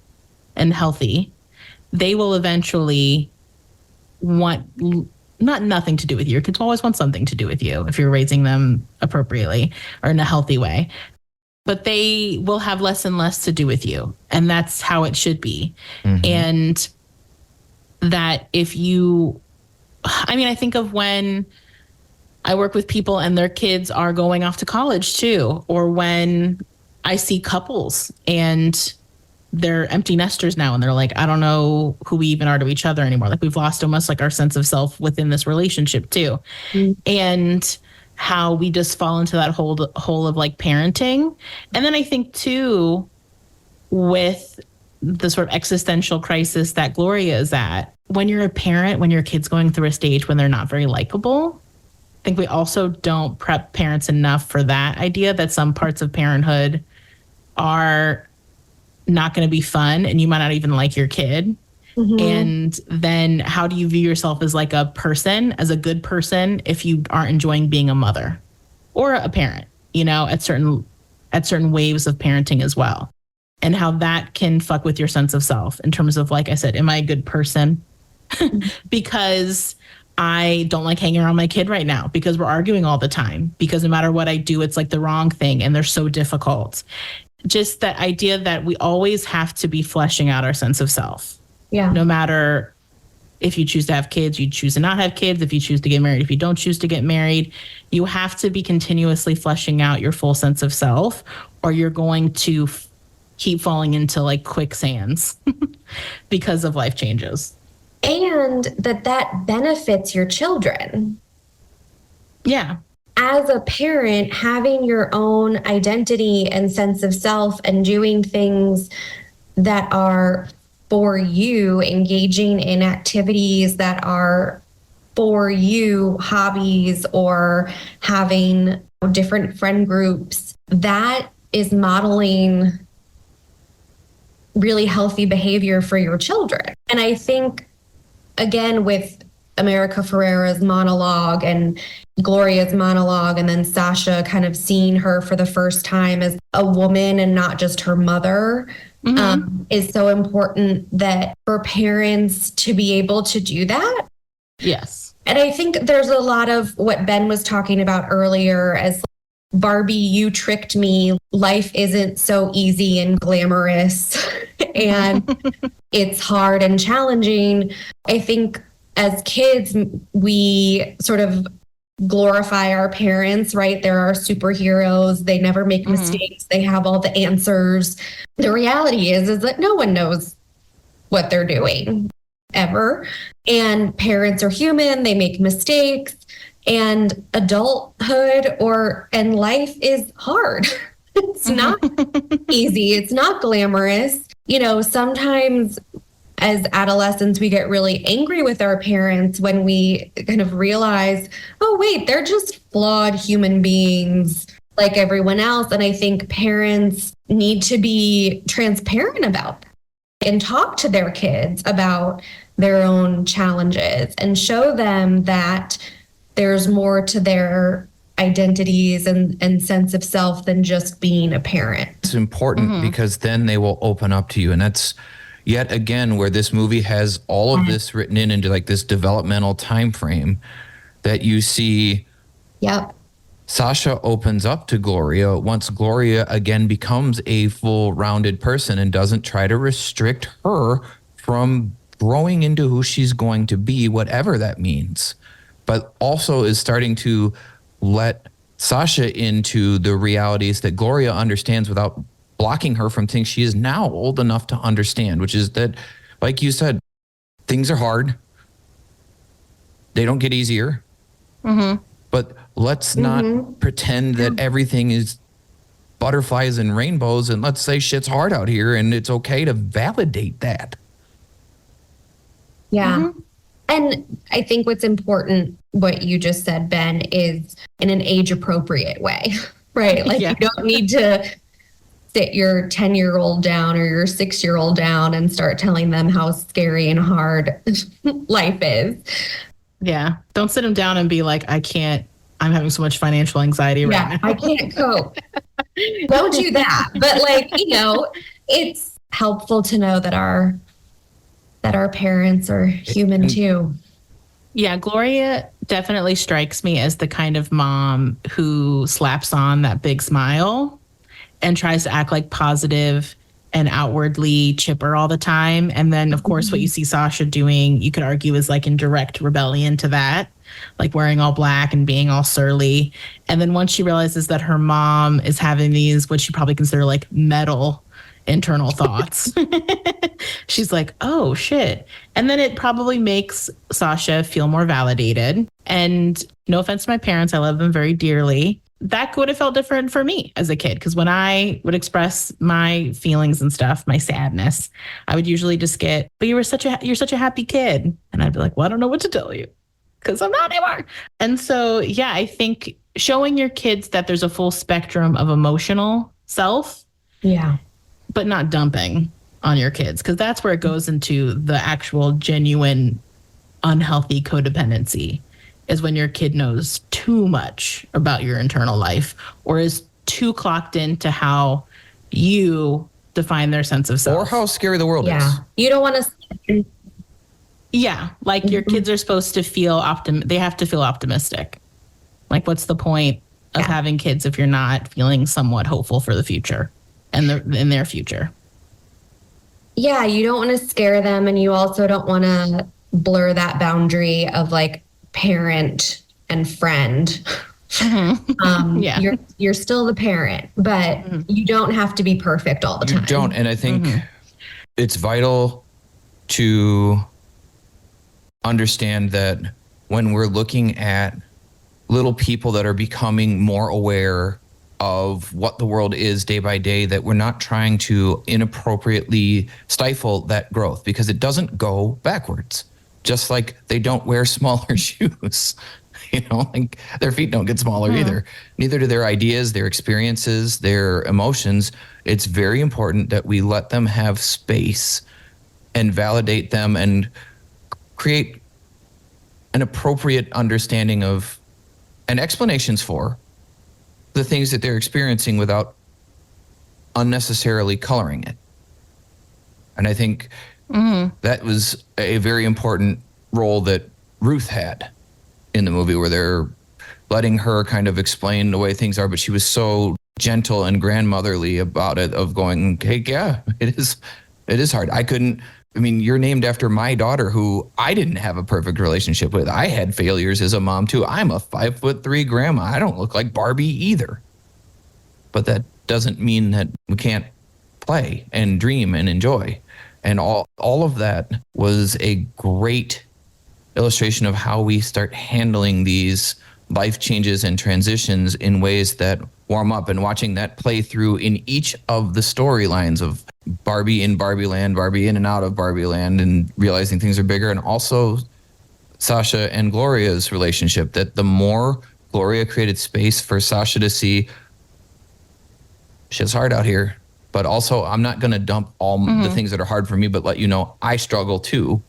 and healthy, they will eventually want nothing to do with you. Your kids will always want something to do with you if you're raising them appropriately or in a healthy way. But they will have less and less to do with you. And that's how it should be. And that I think of when I work with people and their kids are going off to college too, or when I see couples and they're empty nesters now and they're like, I don't know who we even are to each other anymore. Like, we've lost almost like our sense of self within this relationship too. And how we just fall into that hole of like parenting. And then I think too, with the sort of existential crisis that Gloria is at, when you're a parent, when your kid's going through a stage when they're not very likable, I think we also don't prep parents enough for that idea that some parts of parenthood are not going to be fun and you might not even like your kid. And then how do you view yourself as like a person, as a good person, if you aren't enjoying being a mother or a parent, at certain waves of parenting as well. And how that can fuck with your sense of self in terms of, like I said, am I a good person? Because I don't like hanging around my kid right now because we're arguing all the time, because no matter what I do, it's like the wrong thing and they're so difficult. Just that idea that we always have to be fleshing out our sense of self. Yeah. No matter if you choose to have kids, you choose to not have kids, if you choose to get married, if you don't choose to get married, you have to be continuously fleshing out your full sense of self, or you're going to keep falling into like quicksands because of life changes. And that benefits your children. Yeah. As a parent, having your own identity and sense of self and doing things that are for you, engaging in activities that are for you, hobbies, or having different friend groups, that is modeling really healthy behavior for your children. And I think, again, with America Ferrera's monologue and Gloria's monologue, and then Sasha kind of seeing her for the first time as a woman and not just her mother, is so important that for parents to be able to do that. Yes. And I think there's a lot of what Ben was talking about earlier as Barbie, you tricked me. Life isn't so easy and glamorous and it's hard and challenging. I think as kids, we sort of glorify our parents, right? They're our superheroes. They never make mistakes. They have all the answers. The reality is that no one knows what they're doing ever. And parents are human. They make mistakes. And adulthood and life is hard. It's not easy. It's not glamorous. Sometimes as adolescents, we get really angry with our parents when we kind of realize, oh, wait, they're just flawed human beings like everyone else. And I think parents need to be transparent about that and talk to their kids about their own challenges and show them that there's more to their identities and sense of self than just being a parent. It's important because then they will open up to you. And that's yet again where this movie has all of this written into like this developmental time frame that you see. Yep. Sasha opens up to Gloria once Gloria again becomes a full rounded person and doesn't try to restrict her from growing into who she's going to be, whatever that means, but also is starting to let Sasha into the realities that Gloria understands without blocking her from things she is now old enough to understand, which is that, like you said, things are hard. They don't get easier. But let's not pretend that everything is butterflies and rainbows, and let's say shit's hard out here and it's okay to validate that. Yeah. And I think what's important, what you just said, Ben, is in an age appropriate way, right? Like you don't need to sit your 10-year-old down or your 6-year-old down and start telling them how scary and hard life is. Yeah. Don't sit them down and be like, I'm having so much financial anxiety right now. I can't cope. Don't do that. But like, it's helpful to know that our parents are human too. Yeah, Gloria definitely strikes me as the kind of mom who slaps on that big smile and tries to act like positive and outwardly chipper all the time. And then, of course, what you see Sasha doing, you could argue is like in direct rebellion to that, like wearing all black and being all surly. And then once she realizes that her mom is having these, what she probably consider like metal internal thoughts, she's like, oh shit. And then it probably makes Sasha feel more validated. And no offense to my parents, I love them very dearly. That would have felt different for me as a kid, because when I would express my feelings and stuff, my sadness, I would usually just get, but you're such a happy kid. And I'd be like, well, I don't know what to tell you because I'm not anymore. And so, yeah, I think showing your kids that there's a full spectrum of emotional self. Yeah. But not dumping on your kids, because that's where it goes into the actual genuine unhealthy codependency, is when your kid knows too much about your internal life or is too clocked into how you define their sense of self. Or how scary the world is. You don't want to. Yeah. Like your kids are supposed to feel they have to feel optimistic. Like, what's the point of having kids if you're not feeling somewhat hopeful for the future and in their future? Yeah. You don't want to scare them. And you also don't want to blur that boundary of like parent and friend. You're still the parent, but you don't have to be perfect all the time. You don't. And I think it's vital to understand that when we're looking at little people that are becoming more aware of what the world is day by day, that we're not trying to inappropriately stifle that growth, because it doesn't go backwards. Just like they don't wear smaller shoes, like their feet don't get smaller either. Neither do their ideas, their experiences, their emotions. It's very important that we let them have space and validate them and create an appropriate understanding of and explanations for the things that they're experiencing without unnecessarily coloring it. And I think that was a very important role that Ruth had in the movie, where they're letting her kind of explain the way things are, but she was so gentle and grandmotherly about it, of going, hey, yeah, it is hard. You're named after my daughter, who I didn't have a perfect relationship with. I had failures as a mom too. I'm a 5'3" grandma. I don't look like Barbie either. But that doesn't mean that we can't play and dream and enjoy. And all of that was a great illustration of how we start handling these life changes and transitions in ways that warm up, and watching that play through in each of the storylines of Barbie in Barbie Land, Barbie in and out of Barbie Land, and realizing things are bigger, and also Sasha and Gloria's relationship, that the more Gloria created space for Sasha to see shit's hard out here, but also I'm not going to dump all the things that are hard for me, but let you know I struggle too,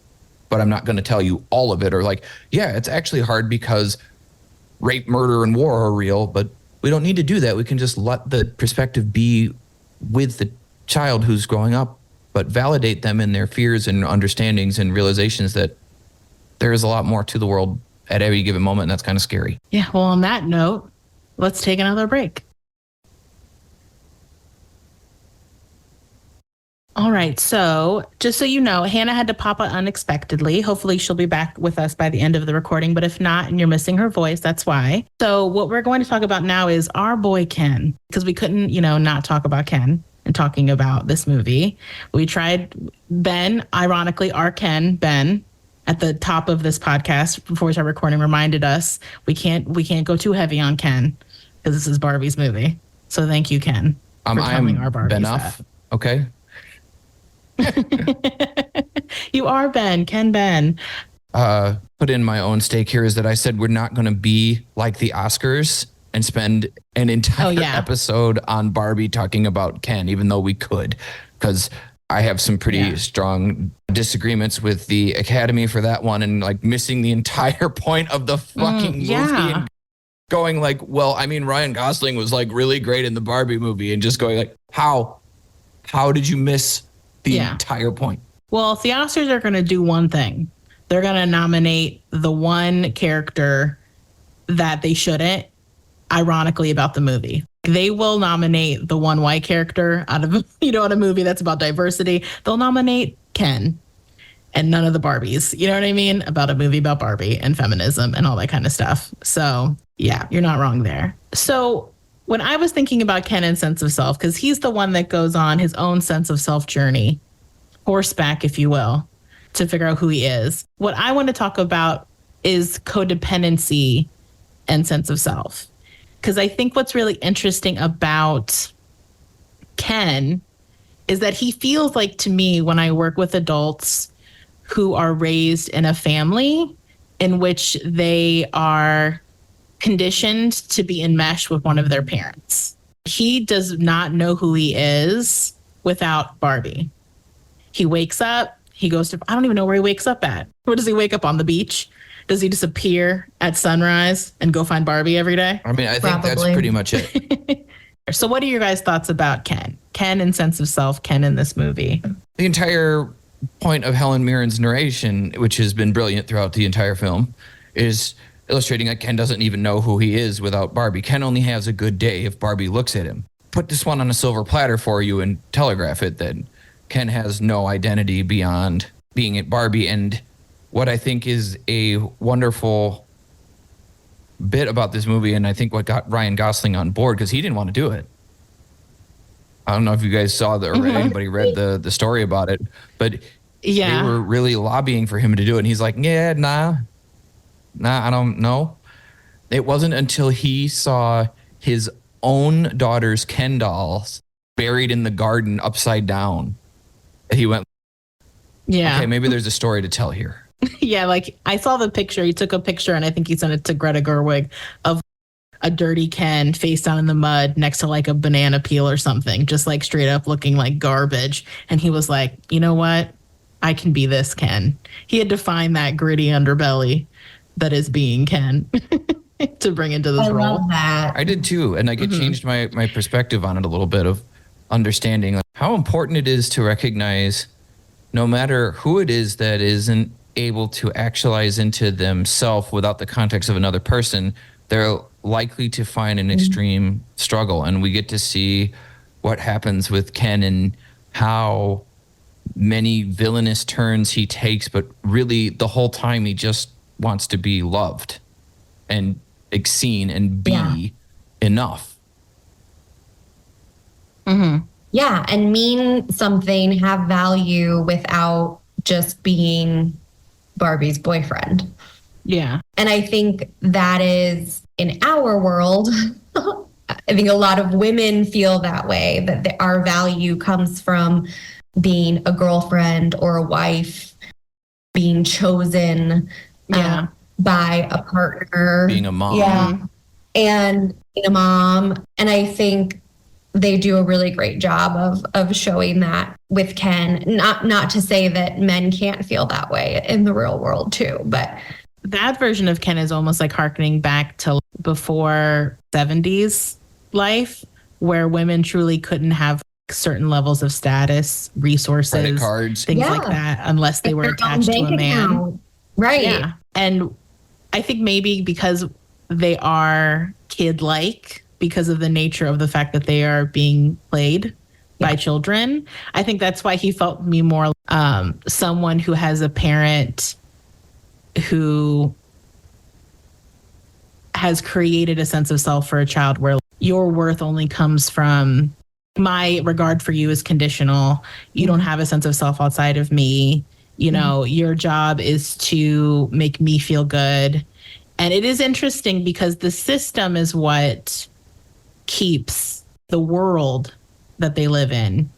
but I'm not going to tell you all of it, or like, yeah, it's actually hard because rape, murder, and war are real, but we don't need to do that. We can just let the perspective be with the child who's growing up, but validate them in their fears and understandings and realizations that there is a lot more to the world at every given moment, and that's kind of scary. Yeah, well, on that note, let's take another break. All right, so just so you know, Hannah had to pop out unexpectedly. Hopefully she'll be back with us by the end of the recording, but if not, and you're missing her voice, that's why. So what we're going to talk about now is our boy Ken, because we couldn't, not talk about Ken and talking about this movie. We tried Ben, ironically, our Ken, Ben, at the top of this podcast before we started recording, reminded us we can't go too heavy on Ken because this is Barbie's movie. So thank you, Ken, for telling our Barbies enough. that. Okay. You are Ben, Ken Ben. Put in my own stake here is that I said we're not going to be like the Oscars and spend an entire episode on Barbie talking about Ken, even though we could, because I have some pretty strong disagreements with the Academy for that one, and like missing the entire point of the fucking movie and going like, well, I mean, Ryan Gosling was like really great in the Barbie movie, and just going like, how did you miss the entire point? Well, if the Oscars are going to do one thing, they're going to nominate the one character that they shouldn't, ironically, about the movie. They will nominate the one white character out of, in a movie that's about diversity. They'll nominate Ken and none of the Barbies. You know what I mean? About a movie about Barbie and feminism and all that kind of stuff. So, yeah, you're not wrong there. So when I was thinking about Ken and sense of self, because he's the one that goes on his own sense of self journey, horseback, if you will, to figure out who he is. What I want to talk about is codependency and sense of self. Because I think what's really interesting about Ken is that he feels like, to me, when I work with adults who are raised in a family in which they are conditioned to be enmeshed with one of their parents. He does not know who he is without Barbie. He wakes up, he goes to, I don't even know where he wakes up at. Where does he wake up, on the beach? Does he disappear at sunrise and go find Barbie every day? I mean, I think that's pretty much it. So what are your guys' thoughts about Ken? Ken and sense of self, Ken in this movie. The entire point of Helen Mirren's narration, which has been brilliant throughout the entire film, is illustrating that Ken doesn't even know who he is without Barbie. Ken only has a good day if Barbie looks at him. Put this one on a silver platter for you and telegraph it that Ken has no identity beyond being at Barbie. And what I think is a wonderful bit about this movie, and I think what got Ryan Gosling on board, because he didn't want to do it. I don't know if you guys saw or anybody read the story about it, but they were really lobbying for him to do it. And he's like, nah, I don't know. It wasn't until he saw his own daughter's Ken dolls buried in the garden upside down that he went, okay, maybe there's a story to tell here. Yeah, like I saw the picture. He took a picture, and I think he sent it to Greta Gerwig, of a dirty Ken face down in the mud next to like a banana peel or something, just like straight up looking like garbage. And he was like, you know what? I can be this Ken. He had to find that gritty underbelly that is being Ken to bring into this role. I love that. I did too. And like it changed my perspective on it a little bit, of understanding like how important it is to recognize no matter who it is that isn't able to actualize into themselves without the context of another person, they're likely to find an extreme struggle. And we get to see what happens with Ken and how many villainous turns he takes, but really the whole time he just wants to be loved and seen and be enough. Yeah, and mean something, have value without just being Barbie's boyfriend. Yeah. And I think that is in our world. I think a lot of women feel that way, that our value comes from being a girlfriend or a wife, being chosen Yeah. by a partner. Being a mom. Yeah. And being a mom. And I think they do a really great job of showing that with Ken. Not to say that men can't feel that way in the real world too, but that version of Ken is almost like harkening back to before 70s life, where women truly couldn't have certain levels of status, resources, Credit cards, things like that, unless they were attached to a man. Account. Right. Yeah. And I think maybe because they are kid-like, because of the nature of the fact that they are being played by children, I think that's why he felt me more someone who has a parent who has created a sense of self for a child where your worth only comes from my regard for you is conditional. You don't have a sense of self outside of me. You know, your job is to make me feel good. And it is interesting because the system is what keeps the world that they live in,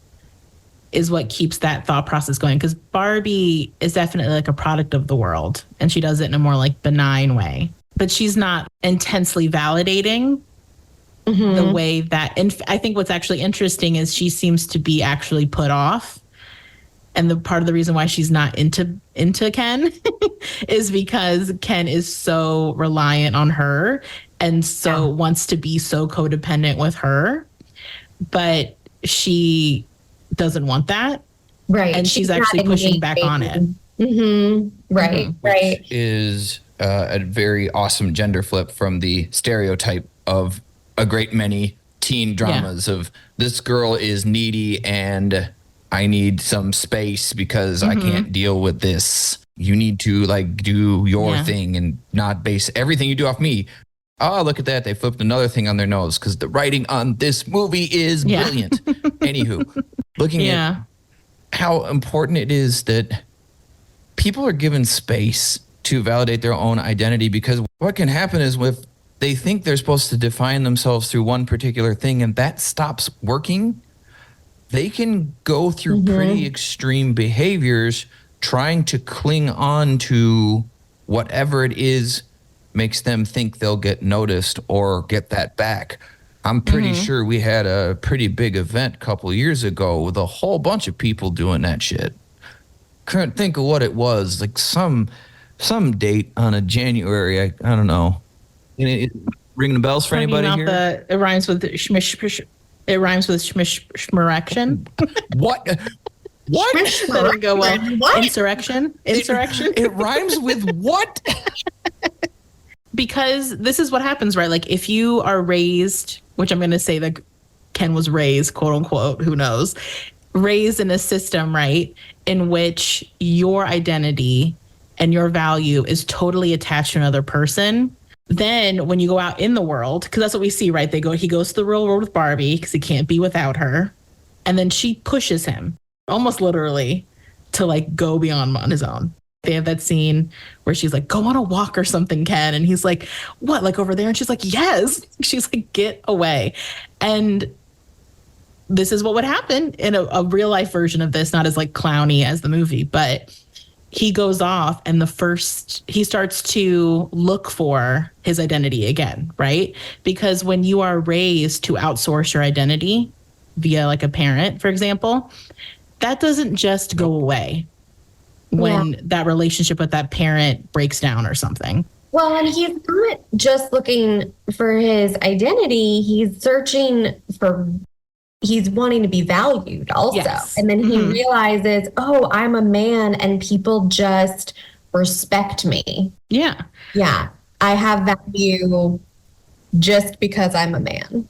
is what keeps that thought process going. Because Barbie is definitely like a product of the world, and she does it in a more like benign way. But she's not intensely validating the way that, and I think what's actually interesting is she seems to be actually put off. And the part of the reason why she's not into Ken is because Ken is so reliant on her and so wants to be so codependent with her. But she doesn't want that. Right. And she's actually pushing back on it. Right. Right. Which is a very awesome gender flip from the stereotype of a great many teen dramas of this girl is needy and I need some space because I can't deal with this. You need to like do your thing and not base everything you do off me. Oh, look at that. They flipped another thing on their nose because the writing on this movie is brilliant. Anywho, looking at how important it is that people are given space to validate their own identity, because what can happen is if they think they're supposed to define themselves through one particular thing and that stops working, they can go through pretty extreme behaviors trying to cling on to whatever it is makes them think they'll get noticed or get that back. I'm pretty sure we had a pretty big event a couple of years ago with a whole bunch of people doing that shit. Couldn't think of what it was, like some date on a January. I don't know. Ringing the bells for anybody here? It rhymes with shmish. It rhymes with shmiraction. What? What? That didn't go well. What? Insurrection. It rhymes with what? Because this is what happens, right? Like if you are raised, which I'm going to say that Ken was raised, quote unquote, who knows, raised in a system, right, in which your identity and your value is totally attached to another person. Then when you go out in the world, because that's what we see, right? He goes to the real world with Barbie because he can't be without her. And then she pushes him almost literally to like go beyond on his own. They have that scene where she's like, go on a walk or something, Ken. And he's like, what, like over there? And she's like, yes. She's like, get away. And this is what would happen in a real life version of this, not as like clowny as the movie, but he goes off and he starts to look for his identity again, right? Because when you are raised to outsource your identity via like a parent, for example, that doesn't just go away when that relationship with that parent breaks down or something. Well, and he's not just looking for his identity, he's wanting to be valued also. Yes. And then he realizes, oh, I'm a man and people just respect me. Yeah. Yeah. I have value just because I'm a man.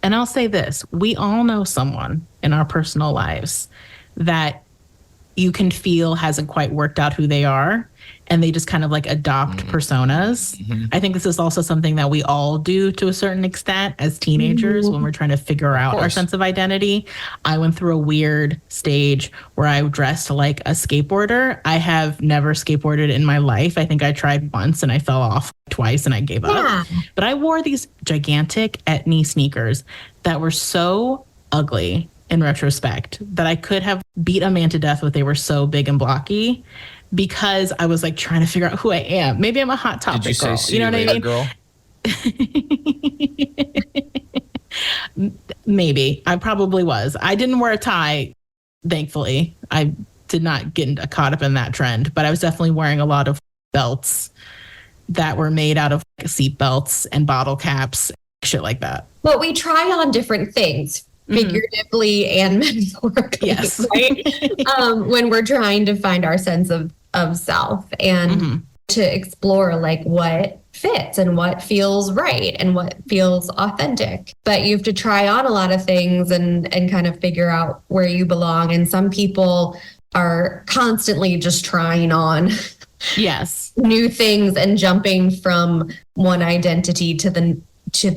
And I'll say this, we all know someone in our personal lives that you can feel hasn't quite worked out who they are. and they just kind of like adopt personas. I think this is also something that we all do to a certain extent as teenagers when we're trying to figure out our sense of identity. I went through a weird stage where I dressed like a skateboarder. I have never skateboarded in my life. I think I tried once and I fell off twice and I gave up. But I wore these gigantic Etnie sneakers that were so ugly in retrospect that I could have beat a man to death, but they were so big and blocky, because I was like trying to figure out who I am. Maybe I'm a Hot Topic Did you girl. say You know what I mean? Girl? Maybe. I probably was. I didn't wear a tie, thankfully. I did not get caught up in that trend, but I was definitely wearing a lot of belts that were made out of seat belts and bottle caps, shit like that. But we try on different things, figuratively and metaphorically, Yes. right? When we're trying to find our sense of self and to explore like what fits and what feels right and what feels authentic. But you have to try on a lot of things and kind of figure out where you belong. And some people are constantly just trying on new things and jumping from one identity to the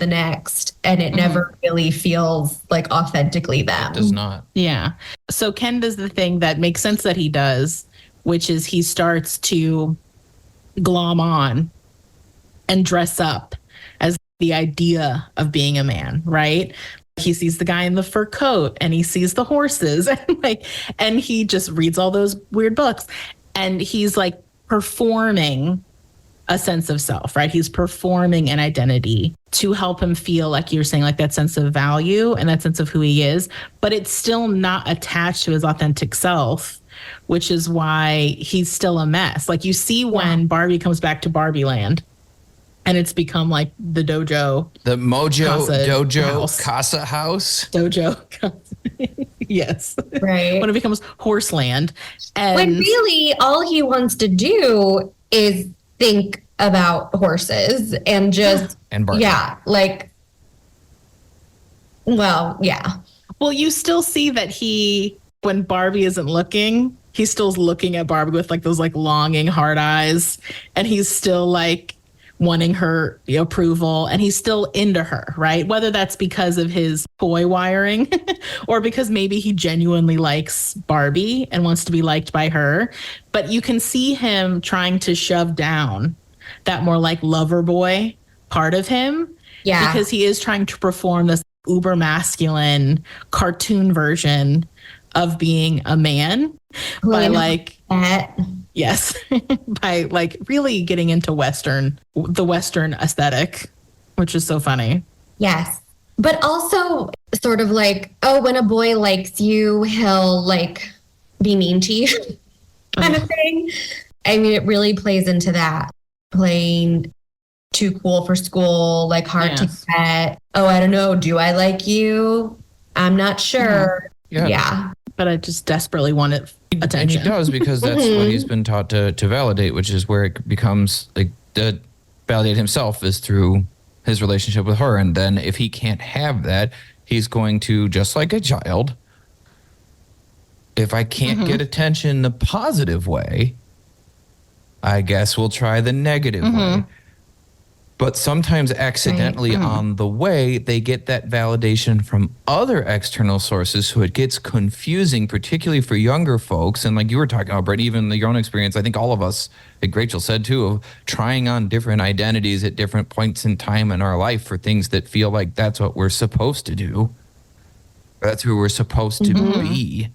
next, and it never really feels like authentically them. It does not. Yeah. So Ken does the thing that makes sense that he does, which is he starts to glom on and dress up as the idea of being a man, right? He sees the guy in the fur coat and he sees the horses and he just reads all those weird books, and he's like performing a sense of self, right? He's performing an identity to help him feel, like you're saying, like that sense of value and that sense of who he is, but it's still not attached to his authentic self, which is why he's still a mess. Like you see when Barbie comes back to Barbie Land and it's become like the dojo. The Mojo Casa Dojo house. Casa House. Dojo. Yes. Right. When it becomes Horseland. And When really all he wants to do is think about horses and just And Barbie. Well, you still see that when Barbie isn't looking, he still's looking at Barbie with like those like longing hard eyes, and he's still like wanting her approval, and he's still into her, right? Whether that's because of his toy wiring or because maybe he genuinely likes Barbie and wants to be liked by her. But you can see him trying to shove down that more like lover boy part of him. Yeah. Because he is trying to perform this uber masculine cartoon version of being a man by like yes by like really getting into the Western aesthetic, which is so funny. Yes. But also sort of like, oh, when a boy likes you, he'll like be mean to you kind of thing. I mean, it really plays into that. Playing too cool for school, like hard to get. Oh, I don't know. Do I like you? I'm not sure. Yeah. But I just desperately wanted attention. And he does, because that's what he's been taught to validate, which is where it becomes like to validate himself is through his relationship with her. And then if he can't have that, he's going to, just like a child, if I can't get attention the positive way, I guess we'll try the negative way. But sometimes accidentally on the way, they get that validation from other external sources. So it gets confusing, particularly for younger folks. And like you were talking about, Brett, even your own experience, I think all of us, like Rachel said too, of trying on different identities at different points in time in our life for things that feel like that's what we're supposed to do. That's who we're supposed to be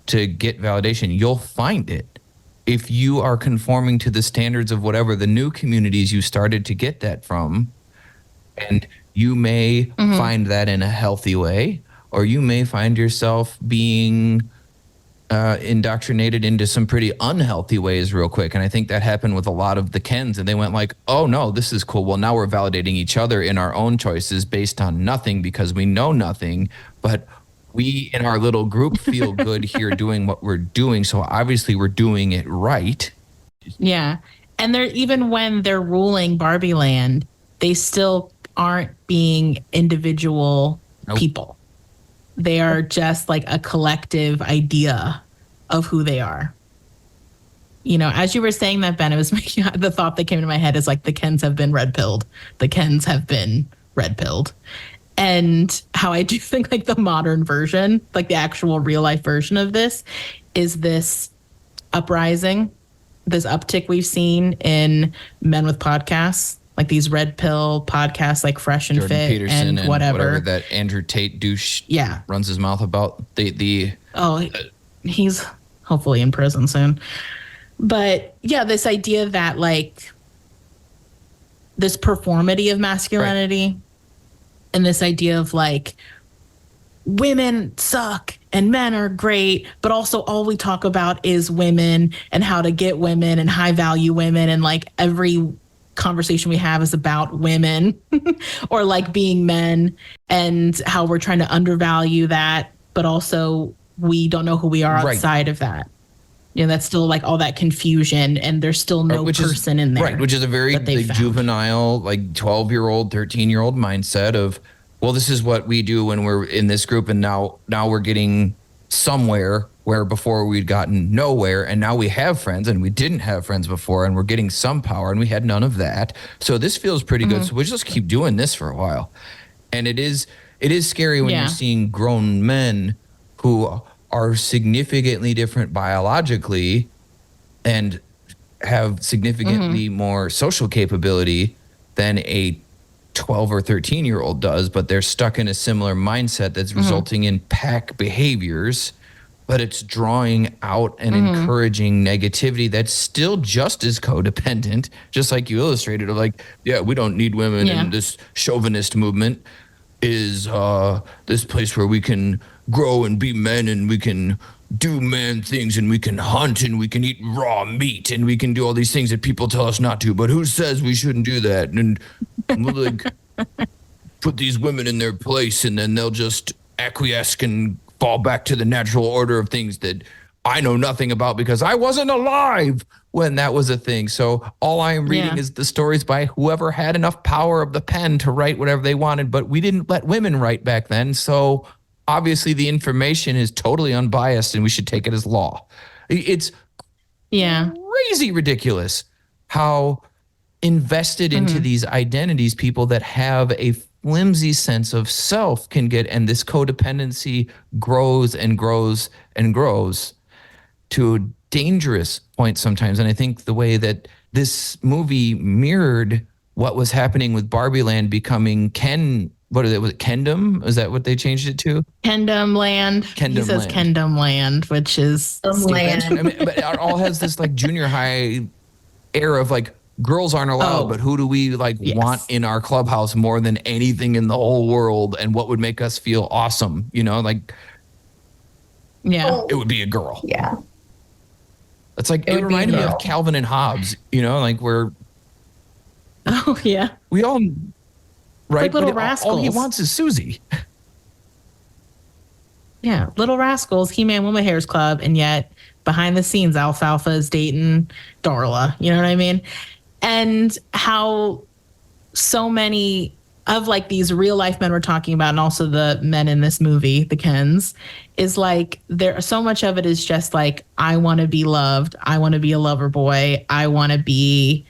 to get validation. You'll find it if you are conforming to the standards of whatever the new communities you started to get that from. And you may find that in a healthy way, or you may find yourself being indoctrinated into some pretty unhealthy ways real quick. And I think that happened with a lot of the Kens, and they went like, oh no, this is cool. Well, now we're validating each other in our own choices based on nothing, because we know nothing, but we in our little group feel good here doing what we're doing. So obviously we're doing it right. Yeah. And they're, even when they're ruling Barbie Land, they still aren't being individual people. They are just like a collective idea of who they are. as you were saying that, Ben, it was making the thought that came to my head is like the Kens have been red pilled. The Kens have been red pilled. And how I do think like the modern version, like the actual real life version of this, is this uprising, this uptick we've seen in men with podcasts, like these red pill podcasts, like Fresh and Jordan Fit Peterson and whatever. that Andrew Tate douche Yeah. runs his mouth about. He's hopefully in prison soon. But yeah, this idea that like this performity of masculinity, right, and this idea of like women suck and men are great, but also all we talk about is women and how to get women and high value women. And like every conversation we have is about women or like being men and how we're trying to undervalue that, but also we don't know who we are outside of that. That's still like all that confusion, and there's still no person in there. Right, which is a very juvenile, like 12-year-old, 13-year-old mindset of, well, this is what we do when we're in this group, and now we're getting somewhere where before we'd gotten nowhere, and now we have friends, and we didn't have friends before, and we're getting some power, and we had none of that. So this feels pretty good. So we'll just keep doing this for a while. And it is scary when you're seeing grown men who are significantly different biologically and have significantly more social capability than a 12 or 13-year-old does, but they're stuck in a similar mindset that's resulting in pack behaviors, but it's drawing out and encouraging negativity that's still just as codependent, just like you illustrated, of like, yeah, we don't need women, and this chauvinist movement is this place where we can grow and be men, and we can do man things, and we can hunt, and we can eat raw meat, and we can do all these things that people tell us not to, but who says we shouldn't do that? And we'll like put these women in their place, and then they'll just acquiesce and fall back to the natural order of things that I know nothing about because I wasn't alive when that was a thing. So all I am reading is the stories by whoever had enough power of the pen to write whatever they wanted, but we didn't let women write back then. So obviously the information is totally unbiased and we should take it as law. It's crazy ridiculous how invested into these identities people that have a flimsy sense of self can get, and this codependency grows and grows and grows to a dangerous point sometimes. And I think the way that this movie mirrored what was happening with Barbie Land becoming was it Kendom? Is that what they changed it to? Kendom Land. He says Kendom Land, which is stupid. I mean, but it all has this like junior high air of like, girls aren't allowed, but who do we want in our clubhouse more than anything in the whole world? And what would make us feel awesome? It would be a girl. Yeah. It's like, it reminded me of Calvin and Hobbes, where. Oh, yeah. We all, right? Like Little Rascals. All he wants is Susie. Yeah. Little Rascals, He-Man Woman Hair's Club. And yet behind the scenes, Alfalfa is dating Darla. You know what I mean? And how so many of like these real life men we're talking about, and also the men in this movie, the Kens, is like there so much of it is just like, I want to be loved. I want to be a lover boy. I want to be,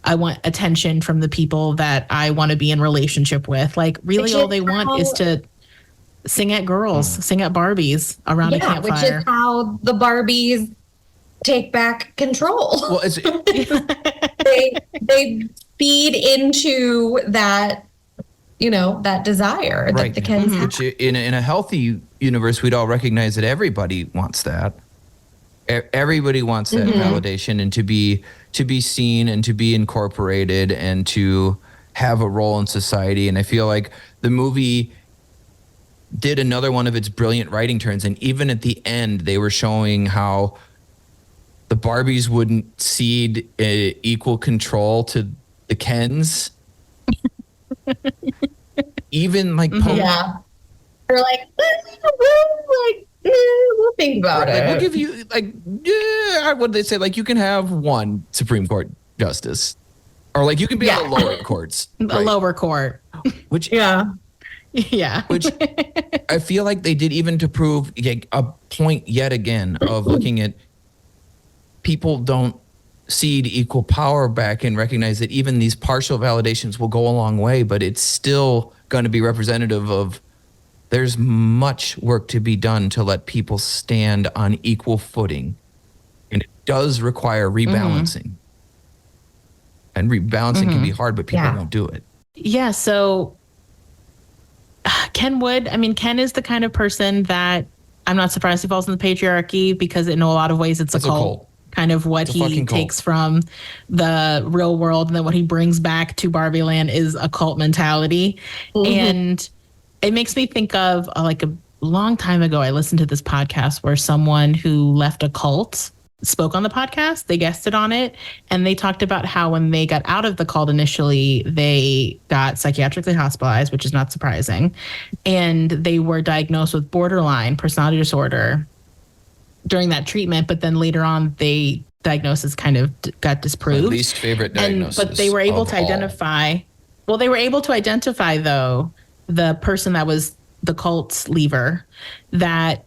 I want attention from the people that I want to be in relationship with. Like really all they want is to sing at girls, sing at Barbies around a campfire. Which is how the Barbies take back control. Well, they feed into that, that desire that the Kens have. Which in a healthy universe, we'd all recognize that everybody wants that. Everybody wants that validation and to be seen and to be incorporated and to have a role in society. And I feel like the movie did another one of its brilliant writing turns. And even at the end, they were showing how the Barbies wouldn't cede equal control to the Kens. Even like they're like, we'll think about it. We'll give you what did they say? Like you can have one Supreme Court justice, or like you can be on the lower courts, a lower court. Which which I feel like they did even to prove a point yet again of looking at people don't cede equal power back and recognize that even these partial validations will go a long way, but it's still going to be representative of there's much work to be done to let people stand on equal footing. And it does require rebalancing. And rebalancing can be hard, but people won't do it. Yeah. So Ken is the kind of person that I'm not surprised he falls in the patriarchy, because in a lot of ways it's a cult. Kind of what he takes from the real world, and then what he brings back to Barbie Land is a cult mentality. And it makes me think of like a long time ago, I listened to this podcast where someone who left a cult spoke on the podcast. They guested on it, and they talked about how when they got out of the cult initially, they got psychiatrically hospitalized, which is not surprising. And they were diagnosed with borderline personality disorder during that treatment, but then later on, diagnosis kind of got disproved. My least favorite diagnosis. But they were able to identify. Well, they were able to identify though the person that was the cult leaver, that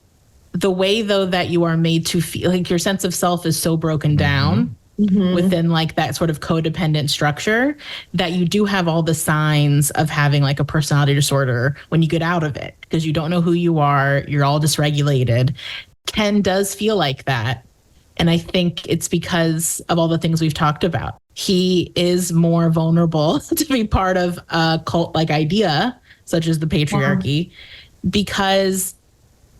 the way though that you are made to feel like your sense of self is so broken down within like that sort of codependent structure that you do have all the signs of having like a personality disorder when you get out of it, because you don't know who you are. You're all dysregulated. Ken does feel like that. And I think it's because of all the things we've talked about. He is more vulnerable to be part of a cult-like idea, such as the patriarchy, because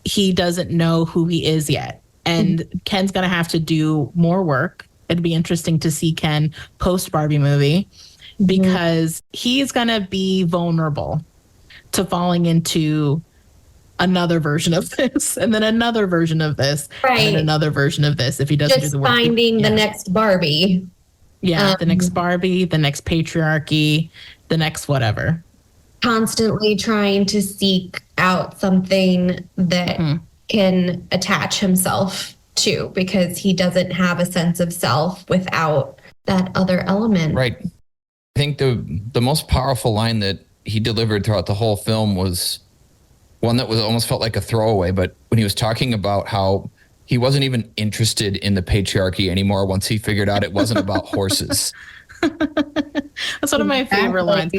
he doesn't know who he is yet. And Ken's going to have to do more work. It'd be interesting to see Ken post Barbie movie, because he's going to be vulnerable to falling into another version of this, and then another version of this, and then another version of this if he doesn't do the work. Finding the next Barbie. Yeah, the next Barbie, the next patriarchy, the next whatever. Constantly trying to seek out something that can attach himself to, because he doesn't have a sense of self without that other element. Right. I think the most powerful line that he delivered throughout the whole film was one that was almost felt like a throwaway, but when he was talking about how he wasn't even interested in the patriarchy anymore once he figured out it wasn't about horses. That's one of my favorite lines.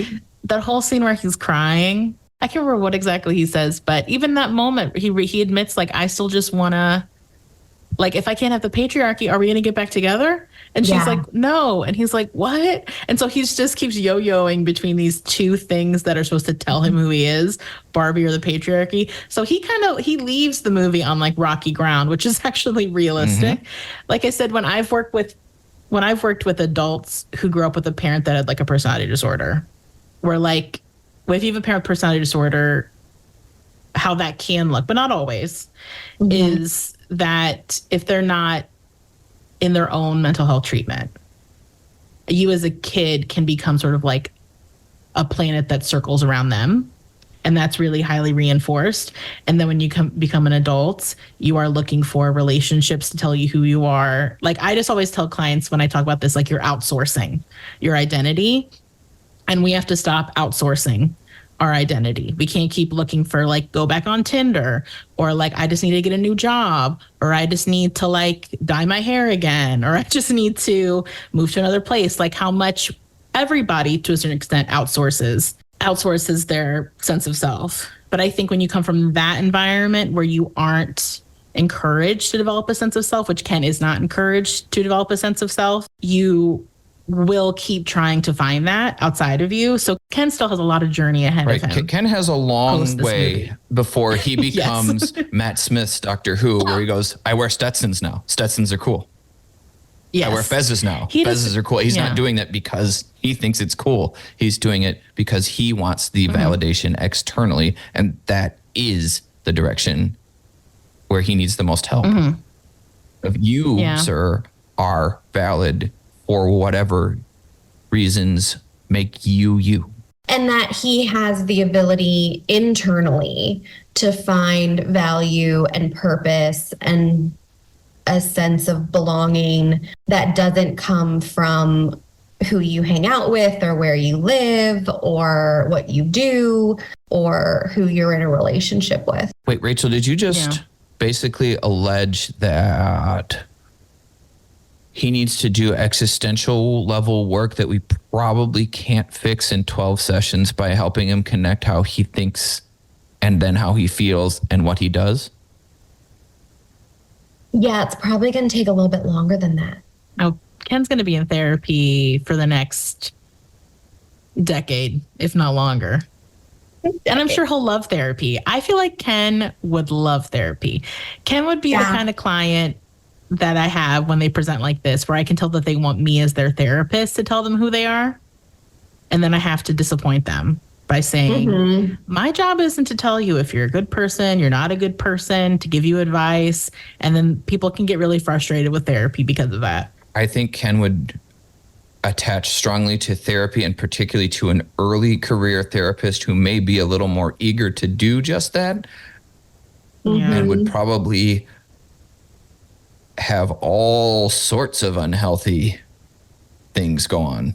That whole scene where he's crying. I can't remember what exactly he says, but even that moment, he admits, like, I still just want to, like, if I can't have the patriarchy, are we going to get back together? And she's like, no. And he's like, what? And so he just keeps yo-yoing between these two things that are supposed to tell him who he is, Barbie or the patriarchy. So he leaves the movie on like rocky ground, which is actually realistic. Like I said, when I've worked with adults who grew up with a parent that had like a personality disorder, where like, if you have a parent with personality disorder, how that can look, but not always, is that if they're not in their own mental health treatment, you as a kid can become sort of like a planet that circles around them. And that's really highly reinforced. And then when you become an adult, you are looking for relationships to tell you who you are. Like, I just always tell clients when I talk about this, like, you're outsourcing your identity. And we have to stop outsourcing our identity. We can't keep looking for like, go back on Tinder, or like, I just need to get a new job, or I just need to like dye my hair again, or I just need to move to another place. Like, how much everybody to a certain extent outsources their sense of self. But I think when you come from that environment where you aren't encouraged to develop a sense of self, which Ken is not encouraged to develop a sense of self, you will keep trying to find that outside of you. So Ken still has a lot of journey ahead of him. Ken has a long way before he becomes Matt Smith's Doctor Who, where he goes, I wear Stetsons now. Stetsons are cool. Yes. I wear fezzes now. Fezzes are cool. He's not doing that because he thinks it's cool. He's doing it because he wants the validation externally. And that is the direction where he needs the most help. If you, sir, are valid for whatever reasons make you you. And that he has the ability internally to find value and purpose and a sense of belonging that doesn't come from who you hang out with or where you live or what you do or who you're in a relationship with. Wait, Rachel, did you just basically allege that he needs to do existential level work that we probably can't fix in 12 sessions by helping him connect how he thinks and then how he feels and what he does? Yeah, it's probably going to take a little bit longer than that. Oh, Ken's going to be in therapy for the next decade, if not longer. And I'm sure he'll love therapy. I feel like Ken would love therapy. Ken would be the kind of client that I have when they present like this, where I can tell that they want me as their therapist to tell them who they are. And then I have to disappoint them by saying, my job isn't to tell you if you're a good person, you're not a good person, to give you advice. And then people can get really frustrated with therapy because of that. I think Ken would attach strongly to therapy, and particularly to an early career therapist who may be a little more eager to do just that, and would probably have all sorts of unhealthy things go on.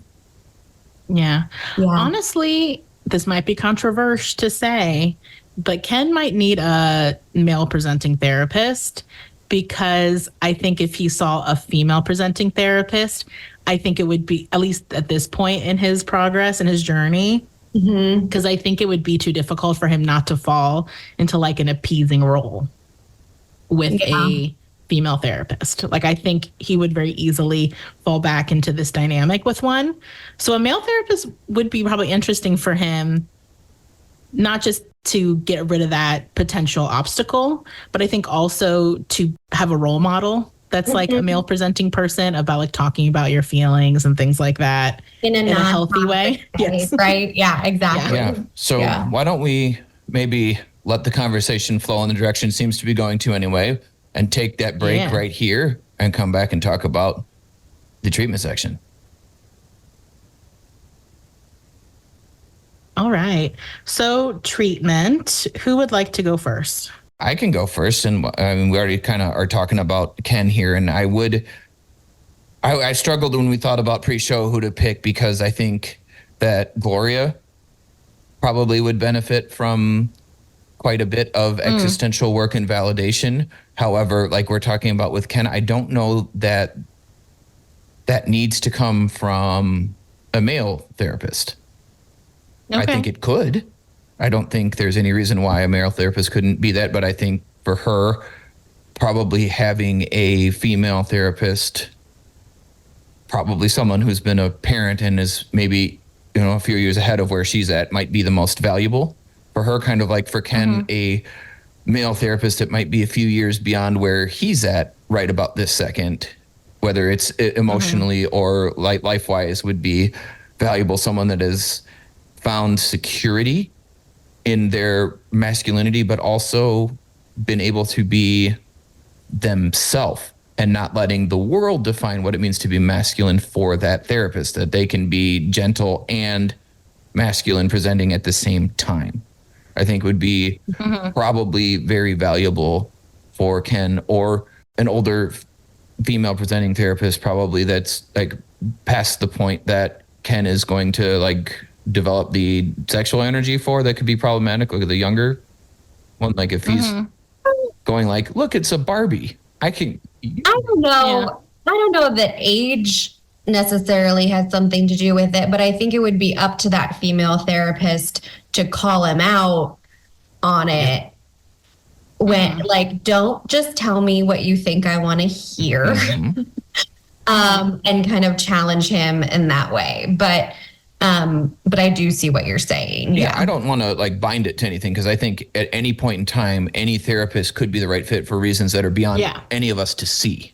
Yeah. Honestly, this might be controversial to say, but Ken might need a male presenting therapist, because I think if he saw a female presenting therapist, I think it would be, at least at this point in his progress and his journey, because I think it would be too difficult for him not to fall into like an appeasing role with a female therapist. Like, I think he would very easily fall back into this dynamic with one. So a male therapist would be probably interesting for him, not just to get rid of that potential obstacle, but I think also to have a role model that's like a male presenting person, about like talking about your feelings and things like that in a healthy way. Yes. Right. Yeah, exactly. Yeah. So why don't we maybe let the conversation flow in the direction it seems to be going to anyway, and take that break right here and come back and talk about the treatment section. All right. So treatment, who would like to go first? I can go first. And I mean, we already kind of are talking about Ken here. And I struggled when we thought about pre-show who to pick, because I think that Gloria probably would benefit from quite a bit of existential work and validation. However, like we're talking about with Ken, I don't know that that needs to come from a male therapist. Okay. I think it could. I don't think there's any reason why a male therapist couldn't be that, but I think for her, probably having a female therapist, probably someone who's been a parent and is maybe, a few years ahead of where she's at, might be the most valuable for her. Kind of like for Ken, a male therapist that might be a few years beyond where he's at right about this second, whether it's emotionally or life-wise, would be valuable. Someone that has found security in their masculinity, but also been able to be themselves and not letting the world define what it means to be masculine for that therapist, that they can be gentle and masculine presenting at the same time. I think would be probably very valuable for Ken, or an older female presenting therapist, probably, that's like past the point that Ken is going to like develop the sexual energy for, that could be problematic. Look at the younger one, like if he's going like, look, it's a Barbie. I don't know. I don't know that age necessarily has something to do with it, but I think it would be up to that female therapist to call him out on it. When like, don't just tell me what you think I want to hear, and kind of challenge him in that way. But I do see what you're saying. Yeah, I don't want to like bind it to anything, because I think at any point in time, any therapist could be the right fit for reasons that are beyond any of us to see.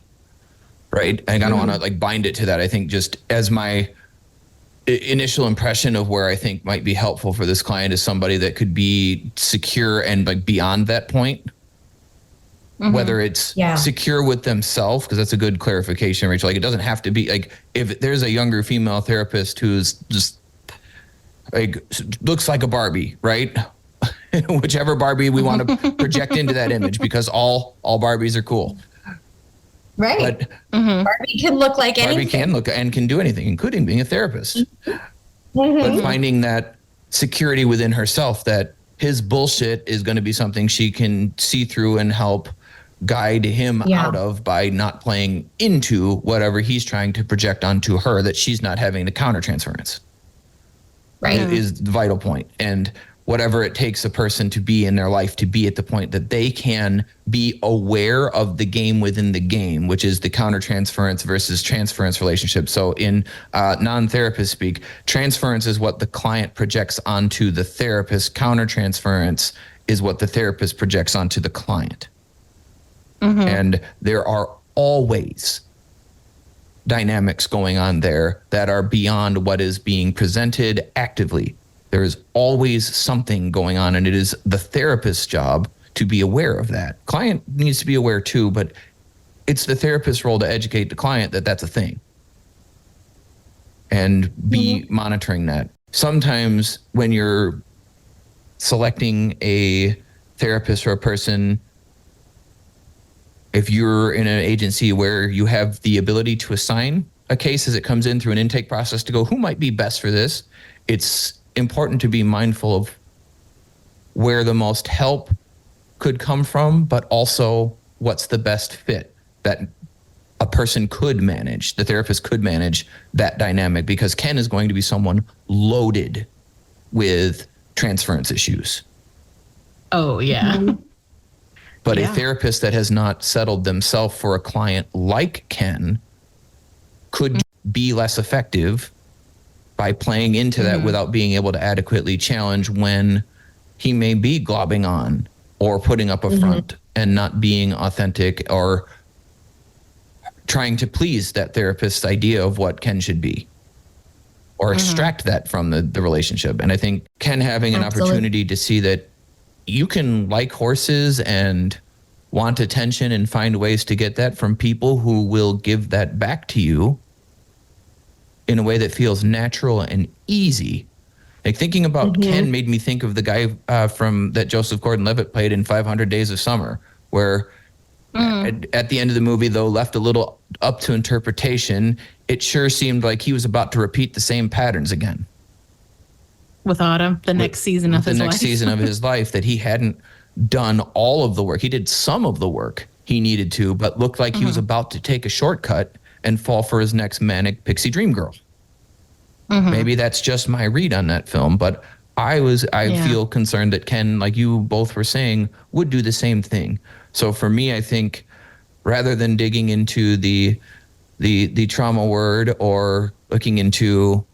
Right? I don't want to like bind it to that. I think just as my initial impression of where I think might be helpful for this client is somebody that could be secure and like beyond that point. Whether it's secure with themselves, because that's a good clarification, Rachel. Like, it doesn't have to be like, if there's a younger female therapist who's just like looks like a Barbie, right? Whichever Barbie we want to project into that image, because all Barbies are cool. Right. But Barbie can look like anything. Barbie can look and can do anything, including being a therapist. But finding that security within herself, that his bullshit is going to be something she can see through and help guide him Yeah. out of by not playing into whatever he's trying to project onto her, that she's not having the countertransference. Right. Is the vital point. And whatever it takes a person to be in their life to be at the point that they can be aware of the game within the game, which is the countertransference versus transference relationship. So in non-therapist speak, transference is what the client projects onto the therapist. Countertransference is what the therapist projects onto the client. And there are always dynamics going on there that are beyond what is being presented actively. There is always something going on, and it is the therapist's job to be aware of that. Client needs to be aware too, but it's the therapist's role to educate the client that that's a thing and be monitoring that. Sometimes when you're selecting a therapist or a person, if you're in an agency where you have the ability to assign a case as it comes in through an intake process to go, who might be best for this? It's important to be mindful of where the most help could come from, but also what's the best fit that a person could manage, the therapist could manage that dynamic, because Ken is going to be someone loaded with transference issues. Oh, yeah. But Yeah. a therapist that has not settled themselves for a client like Ken could be less effective by playing into that without being able to adequately challenge when he may be globbing on or putting up a front and not being authentic or trying to please that therapist's idea of what Ken should be or extract that from the relationship. And I think Ken having an opportunity to see that you can like horses and want attention and find ways to get that from people who will give that back to you in a way that feels natural and easy. Like thinking about Ken made me think of the guy from that Joseph Gordon-Levitt played in 500 Days of Summer, where at the end of the movie, though left a little up to interpretation, it sure seemed like he was about to repeat the same patterns again. With Autumn, the next season of his life. The next season of his life, that he hadn't done all of the work. He did some of the work he needed to, but looked like he was about to take a shortcut and fall for his next manic pixie dream girl. Maybe that's just my read on that film, but I feel concerned that Ken, like you both were saying, would do the same thing. So for me, I think rather than digging into the trauma word or looking into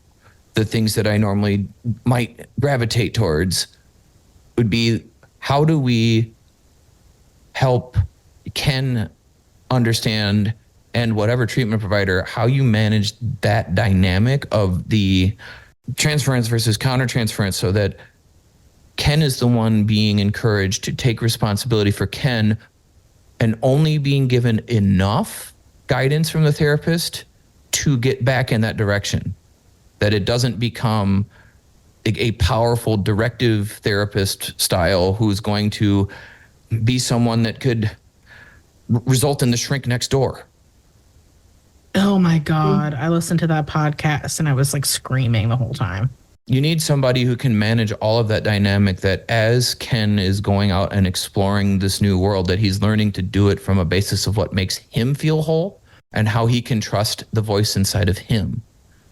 the things that I normally might gravitate towards, would be how do we help Ken understand, and whatever treatment provider, how you manage that dynamic of the transference versus countertransference, so that Ken is the one being encouraged to take responsibility for Ken and only being given enough guidance from the therapist to get back in that direction. That it doesn't become a powerful directive therapist style who's going to be someone that could result in the shrink next door. Oh my God. I listened to that podcast and I was like screaming the whole time. You need somebody who can manage all of that dynamic, that as Ken is going out and exploring this new world, that he's learning to do it from a basis of what makes him feel whole and how he can trust the voice inside of him,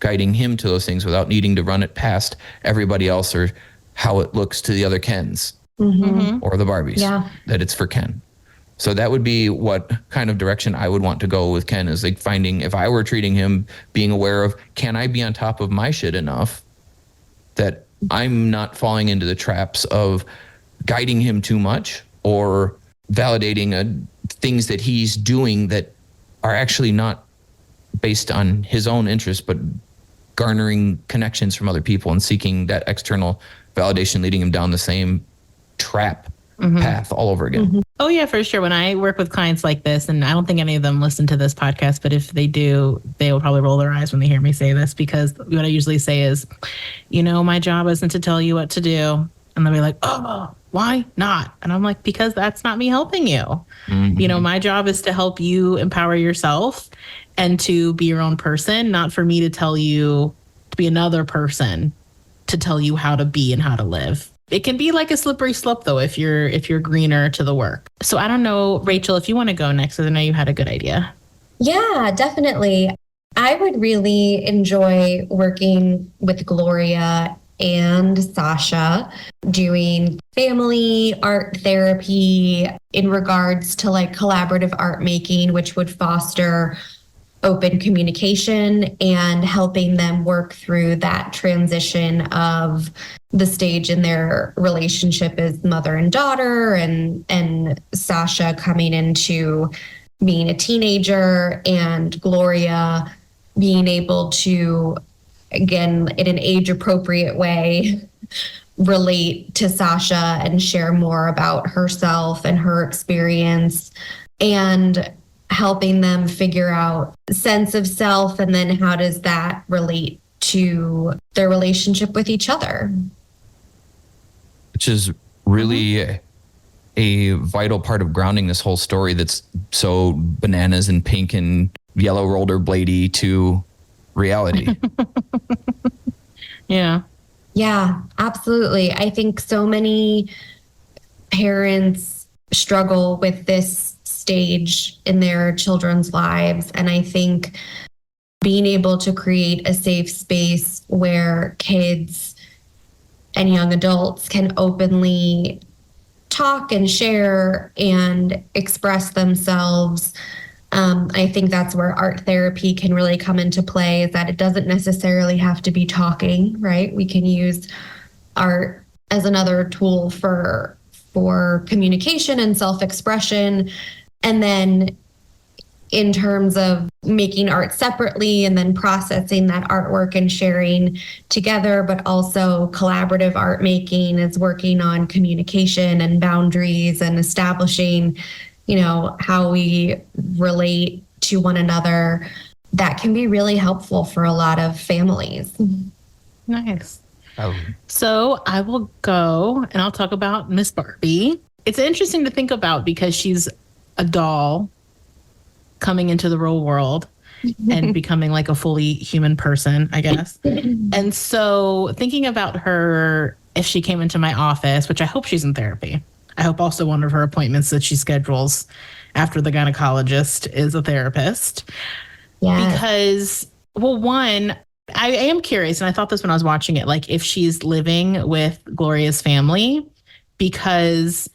guiding him to those things without needing to run it past everybody else or how it looks to the other Kens or the Barbies, that it's for Ken. So that would be what kind of direction I would want to go with Ken, is like finding, if I were treating him, being aware of, can I be on top of my shit enough that I'm not falling into the traps of guiding him too much or validating things that he's doing that are actually not based on his own interest, but garnering connections from other people and seeking that external validation, leading him down the same trap path all over again. Oh, yeah, for sure. When I work with clients like this, and I don't think any of them listen to this podcast, but if they do, they will probably roll their eyes when they hear me say this, because what I usually say is, my job isn't to tell you what to do. And they'll be like, oh, why not? And I'm like, because that's not me helping you. My job is to help you empower yourself and to be your own person, not for me to tell you to be another person to tell you how to be and how to live. It can be like a slippery slope though if you're greener to the work. So I don't know, Rachel, if you want to go next, because I know you had a good idea. Yeah, definitely. I would really enjoy working with Gloria and Sasha doing family art therapy in regards to like collaborative art making, which would foster open communication and helping them work through that transition of the stage in their relationship as mother and daughter, and Sasha coming into being a teenager and Gloria being able to, again, in an age appropriate way, relate to Sasha and share more about herself and her experience, and helping them figure out sense of self, and then how does that relate to their relationship with each other. Which is really a vital part of grounding this whole story that's so bananas and pink and yellow rollerblady to reality. Yeah. Yeah, absolutely. I think so many parents struggle with this stage in their children's lives. And I think being able to create a safe space where kids and young adults can openly talk and share and express themselves. I think that's where art therapy can really come into play, is that it doesn't necessarily have to be talking, right? We can use art as another tool for communication and self-expression. And then in terms of making art separately and then processing that artwork and sharing together, but also collaborative art making is working on communication and boundaries and establishing, how we relate to one another. That can be really helpful for a lot of families. Nice. So I will go and I'll talk about Miss Barbie. It's interesting to think about because she's a doll coming into the real world and becoming like a fully human person, I guess. And so thinking about her, if she came into my office, which I hope she's in therapy. I hope also one of her appointments that she schedules after the gynecologist is a therapist. Yeah. Because, well, one, I am curious, and I thought this when I was watching it, like if she's living with Gloria's family, because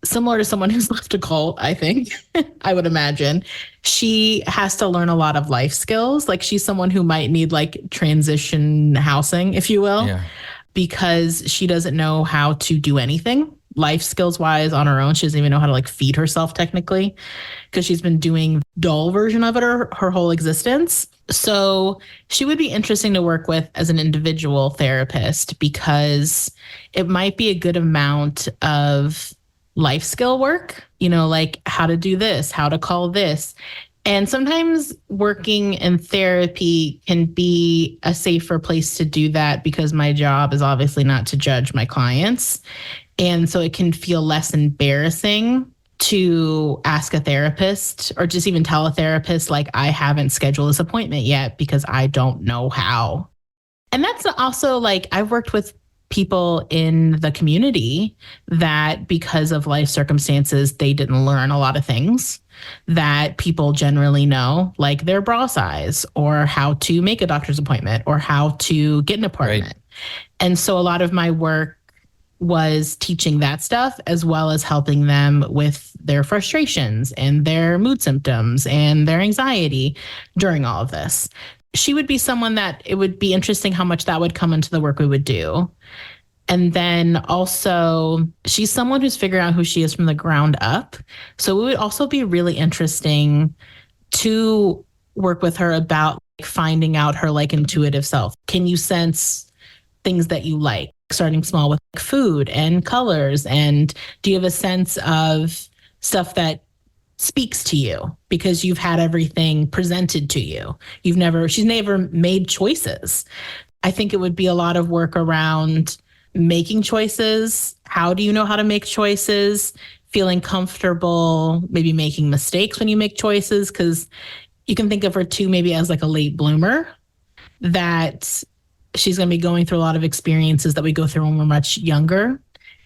similar to someone who's left a cult, I think, I would imagine, she has to learn a lot of life skills. Like she's someone who might need like transition housing, if you will, because she doesn't know how to do anything life skills wise on her own. She doesn't even know how to like feed herself technically, because she's been doing dull version of it her whole existence. So she would be interesting to work with as an individual therapist, because it might be a good amount of life skill work, like how to do this, how to call this. And sometimes working in therapy can be a safer place to do that, because my job is obviously not to judge my clients. And so it can feel less embarrassing to ask a therapist, or just even tell a therapist, like, I haven't scheduled this appointment yet because I don't know how. And that's also like, I've worked with people in the community that because of life circumstances, they didn't learn a lot of things that people generally know, like their bra size, or how to make a doctor's appointment, or how to get an appointment. Right. And so a lot of my work was teaching that stuff, as well as helping them with their frustrations and their mood symptoms and their anxiety during all of this. She would be someone that it would be interesting how much that would come into the work we would do. And then also, she's someone who's figuring out who she is from the ground up. So it would also be really interesting to work with her about finding out her like intuitive self. Can you sense things that you like? Starting small with food and colors. And do you have a sense of stuff that speaks to you because you've had everything presented to you? She's never made choices. I think it would be a lot of work around making choices. How do you know how to make choices? Feeling comfortable, maybe making mistakes when you make choices, because you can think of her too, maybe as like a late bloomer that she's going to be going through a lot of experiences that we go through when we're much younger,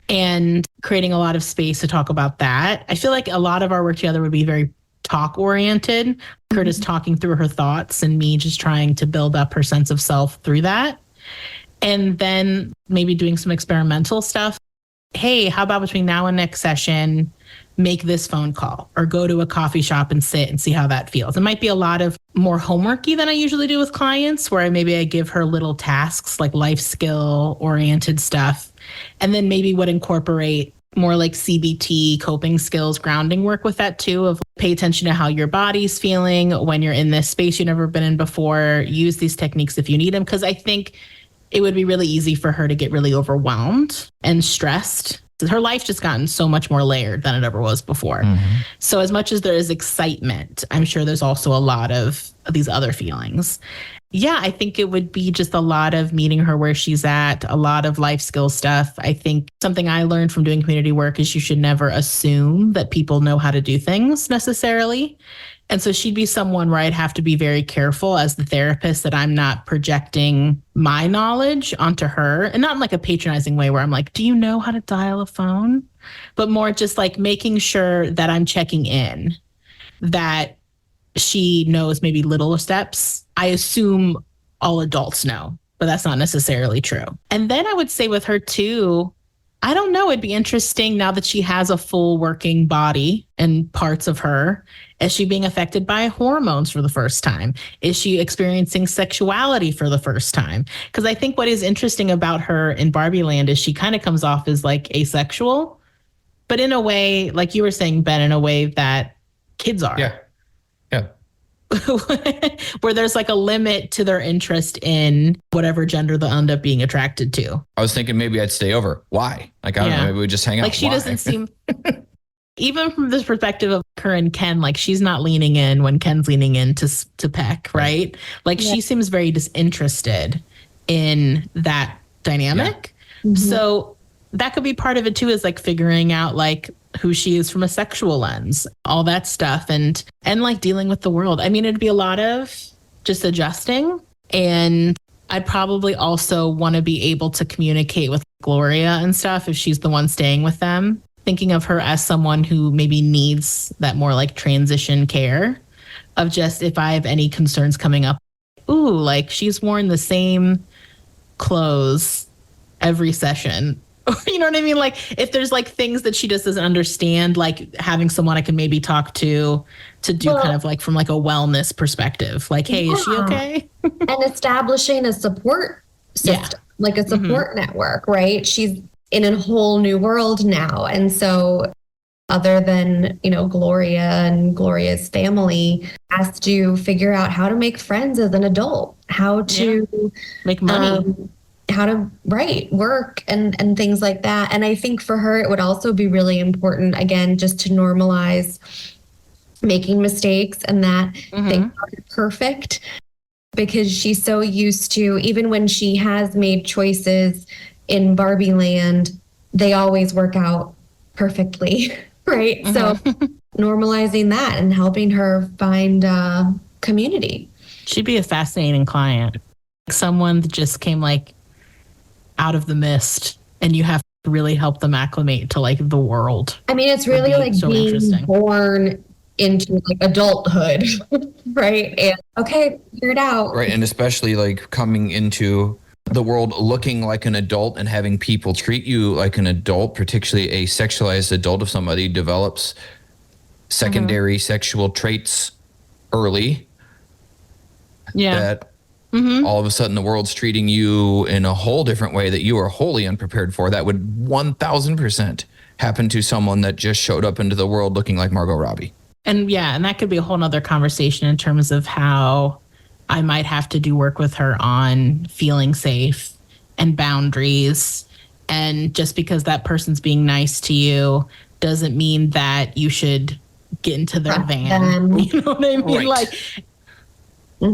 and creating a lot of space to talk about that. I feel like a lot of our work together would be very talk oriented. Curtis talking through her thoughts and me just trying to build up her sense of self through that. And then maybe doing some experimental stuff. Hey, how about between now and next session, make this phone call or go to a coffee shop and sit and see how that feels. It might be a lot of more homeworky than I usually do with clients, where maybe I give her little tasks like life skill oriented stuff, and then maybe would incorporate more like CBT, coping skills, grounding work with that too, of pay attention to how your body's feeling when you're in this space you've never been in before. Use these techniques if you need them, because I think it would be really easy for her to get really overwhelmed and stressed. Her life just gotten so much more layered than it ever was before. So as much as there is excitement, I'm sure there's also a lot of these other feelings. Yeah, I think it would be just a lot of meeting her where she's at, a lot of life skill stuff. I think something I learned from doing community work is you should never assume that people know how to do things necessarily. And so she'd be someone where I'd have to be very careful as the therapist that I'm not projecting my knowledge onto her, and not in like a patronizing way where I'm like, do you know how to dial a phone? But more just like making sure that I'm checking in, that she knows maybe little steps. I assume all adults know, but that's not necessarily true. And then I would say with her too, I don't know, it'd be interesting now that she has a full working body and parts of her. Is she being affected by hormones for the first time? Is she experiencing sexuality for the first time? Because I think what is interesting about her in Barbie Land is she kind of comes off as like asexual, but in a way, like you were saying, Ben, in a way that kids are. Yeah. Where there's like a limit to their interest in whatever gender they'll end up being attracted to. I was thinking maybe I'd stay over. Why? Like, I don't know, maybe we just hang out. Like she Why? doesn't seem, even from this perspective of her and Ken, like she's not leaning in when Ken's leaning in to peck, right? Like she seems very disinterested in that dynamic. Yeah. So that could be part of it too, is like figuring out like who she is from a sexual lens, all that stuff, and like dealing with the world. I mean, it'd be a lot of just adjusting, and I'd probably also want to be able to communicate with Gloria and stuff if she's the one staying with them, thinking of her as someone who maybe needs that more like transition care of just if I have any concerns coming up. Ooh, like she's worn the same clothes every session. You know what I mean? Like if there's like things that she just doesn't understand, like having someone I can maybe talk to do kind of like from like a wellness perspective, like, hey, is she okay? And establishing a support system, like a support network, right? She's in a whole new world now. And so other than, you know, Gloria and Gloria's family has to figure out how to make friends as an adult, how to make money. How to work and things like that. And I think for her, it would also be really important, again, just to normalize making mistakes and that things aren't perfect, because she's so used to, even when she has made choices in Barbie Land, they always work out perfectly, right? So normalizing that and helping her find community. She'd be a fascinating client. Someone that just came like out of the mist, and you have to really help them acclimate to like the world. I mean, it's really like so being born into like adulthood, right? And okay, figure it out. Right. And especially like coming into the world looking like an adult and having people treat you like an adult, particularly a sexualized adult, if somebody develops secondary sexual traits early. That all of a sudden the world's treating you in a whole different way that you are wholly unprepared for. That would 1000% happen to someone that just showed up into the world looking like Margot Robbie. And that could be a whole nother conversation in terms of how I might have to do work with her on feeling safe and boundaries. And just because that person's being nice to you doesn't mean that you should get into their van. You know what I mean? Like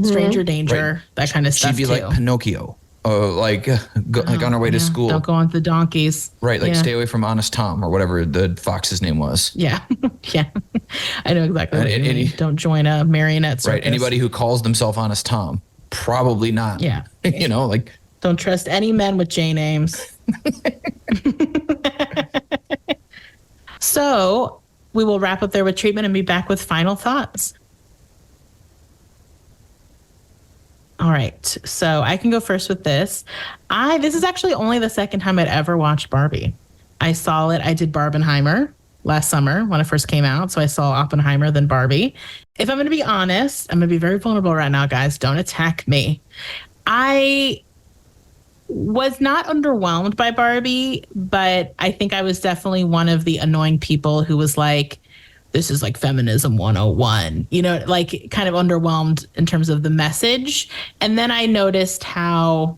stranger danger, that kind of stuff. She'd be like Pinocchio, like on her way to school. Don't go on the donkeys. Right, like stay away from Honest Tom or whatever the fox's name was. Yeah, I know exactly what you mean. Don't join a marionette circus. Right, anybody who calls themselves Honest Tom, probably not. Yeah, you know, like Don't trust any men with J names. So we will wrap up there with treatment and be back with final thoughts. All right. So I can go first with this. This is actually only the second time I'd ever watched Barbie. I saw it. I did Barbenheimer last summer when it first came out. So I saw Oppenheimer, then Barbie. If I'm going to be honest, I'm going to be very vulnerable right now, guys. Don't attack me. I was not underwhelmed by Barbie, but I think I was definitely one of the annoying people who was like, this is like feminism 101, like kind of underwhelmed in terms of the message. And then I noticed how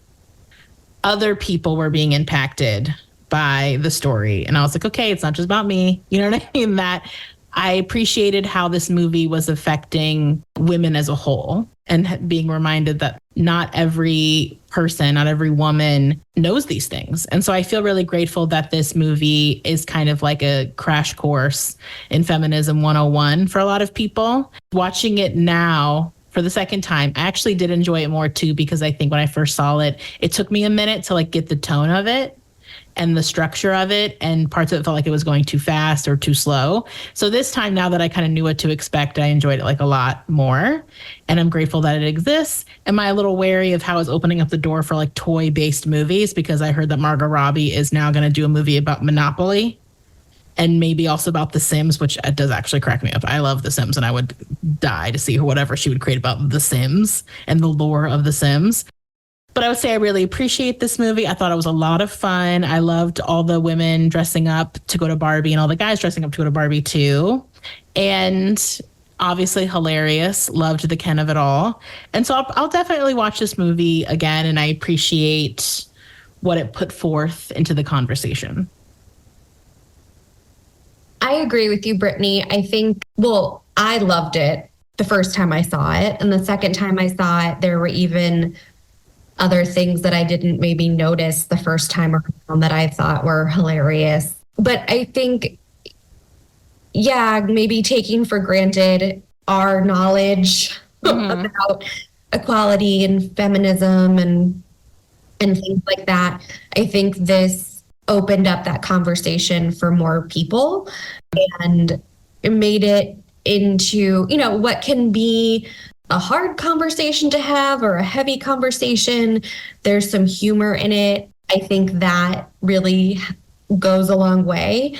other people were being impacted by the story. And I was like, okay, it's not just about me. You know what I mean? That I appreciated how this movie was affecting women as a whole and being reminded that not every person, not every woman knows these things. And so I feel really grateful that this movie is kind of like a crash course in feminism 101 for a lot of people. Watching it now for the second time, I actually did enjoy it more too, because I think when I first saw it, it took me a minute to like get the tone of it and the structure of it, and parts of it felt like it was going too fast or too slow. So this time, now that I kind of knew what to expect, I enjoyed it like a lot more, and I'm grateful that it exists. Am I a little wary of how it's opening up the door for like toy-based movies, because I heard that Margot Robbie is now going to do a movie about Monopoly and maybe also about The Sims, which does actually crack me up. I love The Sims, and I would die to see whatever she would create about The Sims and the lore of The Sims. But I would say I really appreciate this movie. I thought it was a lot of fun. I loved all the women dressing up to go to Barbie and all the guys dressing up to go to Barbie too. And obviously hilarious. Loved the Ken of it all. And so I'll definitely watch this movie again, and I appreciate what it put forth into the conversation. I agree with you, Brittany. I think, I loved it the first time I saw it. And the second time I saw it, there were even other things that I didn't maybe notice the first time around that I thought were hilarious. But I think, maybe taking for granted our knowledge about equality and feminism and things like that. I think this opened up that conversation for more people and made it into, what can be a hard conversation to have or a heavy conversation. There's some humor in it. I think that really goes a long way,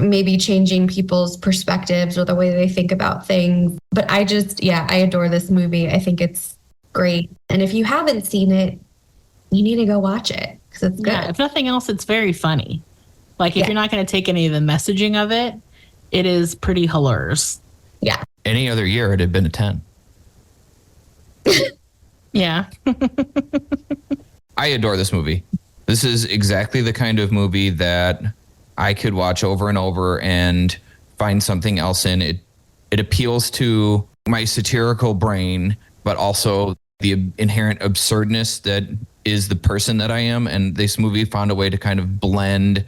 maybe changing people's perspectives or the way they think about things. But I adore this movie. I think it's great. And if you haven't seen it, you need to go watch it because it's good. Yeah, if nothing else, it's very funny. Like if you're not going to take any of the messaging of it, it is pretty hilarious. Yeah. Any other year, it'd have been a 10. Yeah. I adore this movie. This is exactly the kind of movie that I could watch over and over and find something else in. It appeals to my satirical brain, but also the inherent absurdness that is the person that I am. And this movie found a way to kind of blend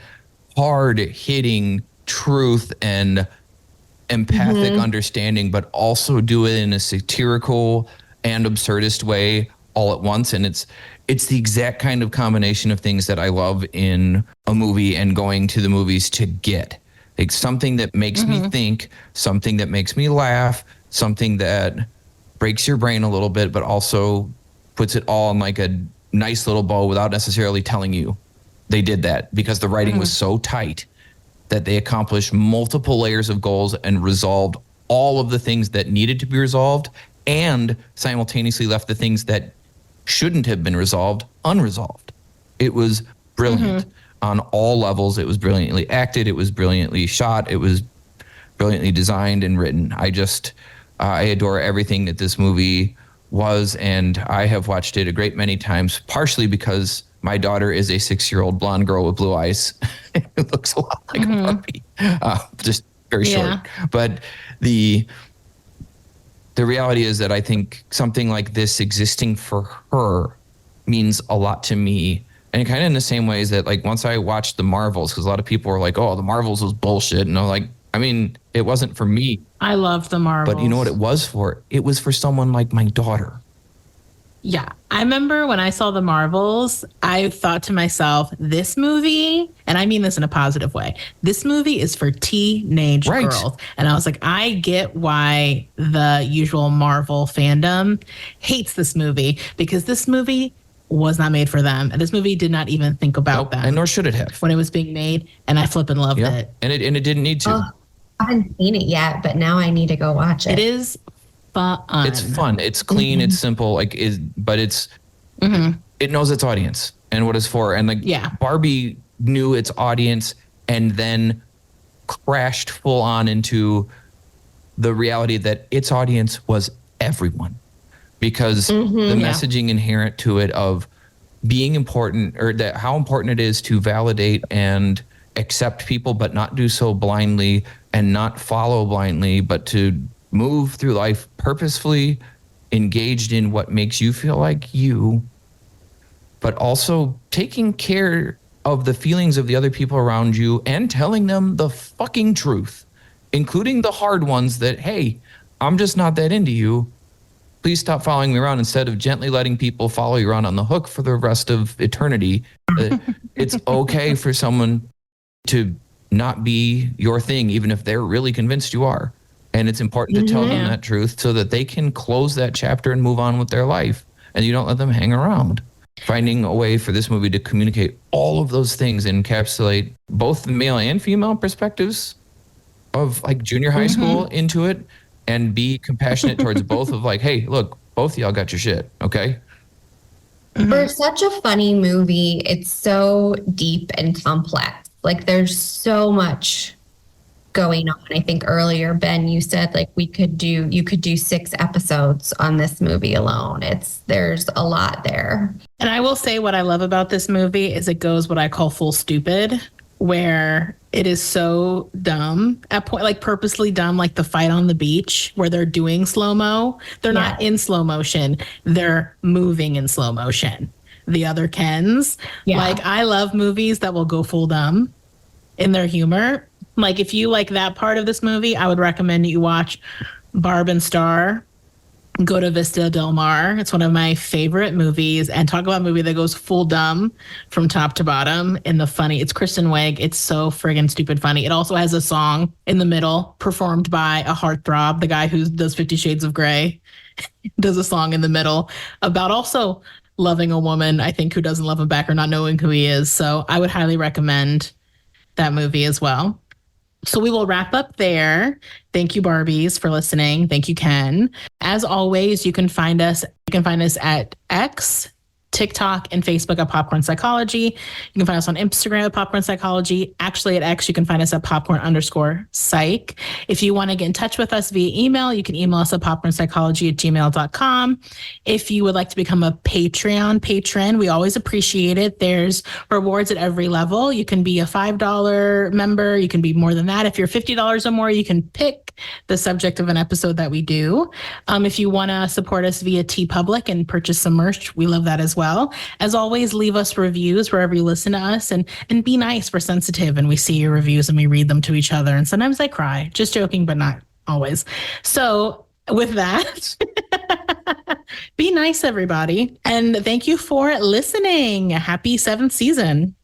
hard-hitting truth and empathic understanding, but also do it in a satirical and absurdist way all at once. And it's the exact kind of combination of things that I love in a movie and going to the movies to get. Like something that makes me think, something that makes me laugh, something that breaks your brain a little bit, but also puts it all in like a nice little bow without necessarily telling you they did that, because the writing was so tight that they accomplished multiple layers of goals and resolved all of the things that needed to be resolved, and simultaneously left the things that shouldn't have been resolved unresolved. It was brilliant on all levels. It was brilliantly acted. It was brilliantly shot. It was brilliantly designed and written. I adore everything that this movie was, and I have watched it a great many times, partially because my daughter is a 6-year-old blonde girl with blue eyes who looks a lot like a Barbie, just very short. But the reality is that I think something like this existing for her means a lot to me. And kind of in the same ways that, like, once I watched the Marvels, because a lot of people were like, oh, the Marvels was bullshit. And I'm like, I mean, it wasn't for me. I love the Marvels. But you know what it was for? It was for someone like my daughter. Yeah. I remember when I saw the Marvels, I thought to myself, this movie, and I mean this in a positive way, this movie is for teenage Right. girls. And I was like, I get why the usual Marvel fandom hates this movie, because this movie was not made for them. And this movie did not even think about them. And nor should it have. When it was being made, and I flippin' loved it. And it didn't need to. Oh, I haven't seen it yet, but now I need to go watch it. It is fun. It's fun. It's clean. It's simple. But it's it knows its audience and what it's for. And Barbie knew its audience and then crashed full on into the reality that its audience was everyone, because the messaging inherent to it of being important, or that how important it is to validate and accept people, but not do so blindly and not follow blindly, but to move through life purposefully, engaged in what makes you feel like you, but also taking care of the feelings of the other people around you and telling them the fucking truth, including the hard ones that, hey, I'm just not that into you. Please stop following me around, instead of gently letting people follow you around on the hook for the rest of eternity. It's okay for someone to not be your thing, even if they're really convinced you are. And it's important to tell them that truth so that they can close that chapter and move on with their life. And you don't let them hang around. Finding a way for this movie to communicate all of those things and encapsulate both the male and female perspectives of like junior high school into it, and be compassionate towards both of like, hey, look, both of y'all got your shit, okay? For such a funny movie, it's so deep and complex. Like there's so much going on. I think earlier, Ben, you said like you could do 6 episodes on this movie alone. There's a lot there. And I will say what I love about this movie is it goes what I call full stupid, where it is so dumb at point, like purposely dumb, like the fight on the beach where they're doing slow-mo. They're not in slow motion. They're moving in slow motion. The other Kens. Yeah. Like I love movies that will go full dumb in their humor. Like if you like that part of this movie, I would recommend you watch Barb and Star. Go to Vista Del Mar. It's one of my favorite movies. And talk about a movie that goes full dumb from top to bottom in the funny. It's Kristen Wiig. It's so friggin' stupid funny. It also has a song in the middle performed by a heartthrob, the guy who does 50 Shades of Grey, does a song in the middle about also loving a woman, I think, who doesn't love him back or not knowing who he is. So I would highly recommend that movie as well. So we will wrap up there. Thank you, Barbies, for listening. Thank you, Ken. As always, you can find us at X, TikTok, and Facebook at Popcorn Psychology. You can find us on Instagram at Popcorn Psychology. Actually, at X, you can find us at popcorn_psych. If you want to get in touch with us via email, you can email us at popcornpsychology@gmail.com. If you would like to become a Patreon patron, we always appreciate it. There's rewards at every level. You can be a $5 member. You can be more than that. If you're $50 or more, you can pick the subject of an episode that we do. If you want to support us via TeePublic and purchase some merch, we love that as well. As always, leave us reviews wherever you listen to us, and be nice. We're sensitive and we see your reviews and we read them to each other. And sometimes I cry. Just joking, but not always. So with that, be nice, everybody. And thank you for listening. Happy 7th season.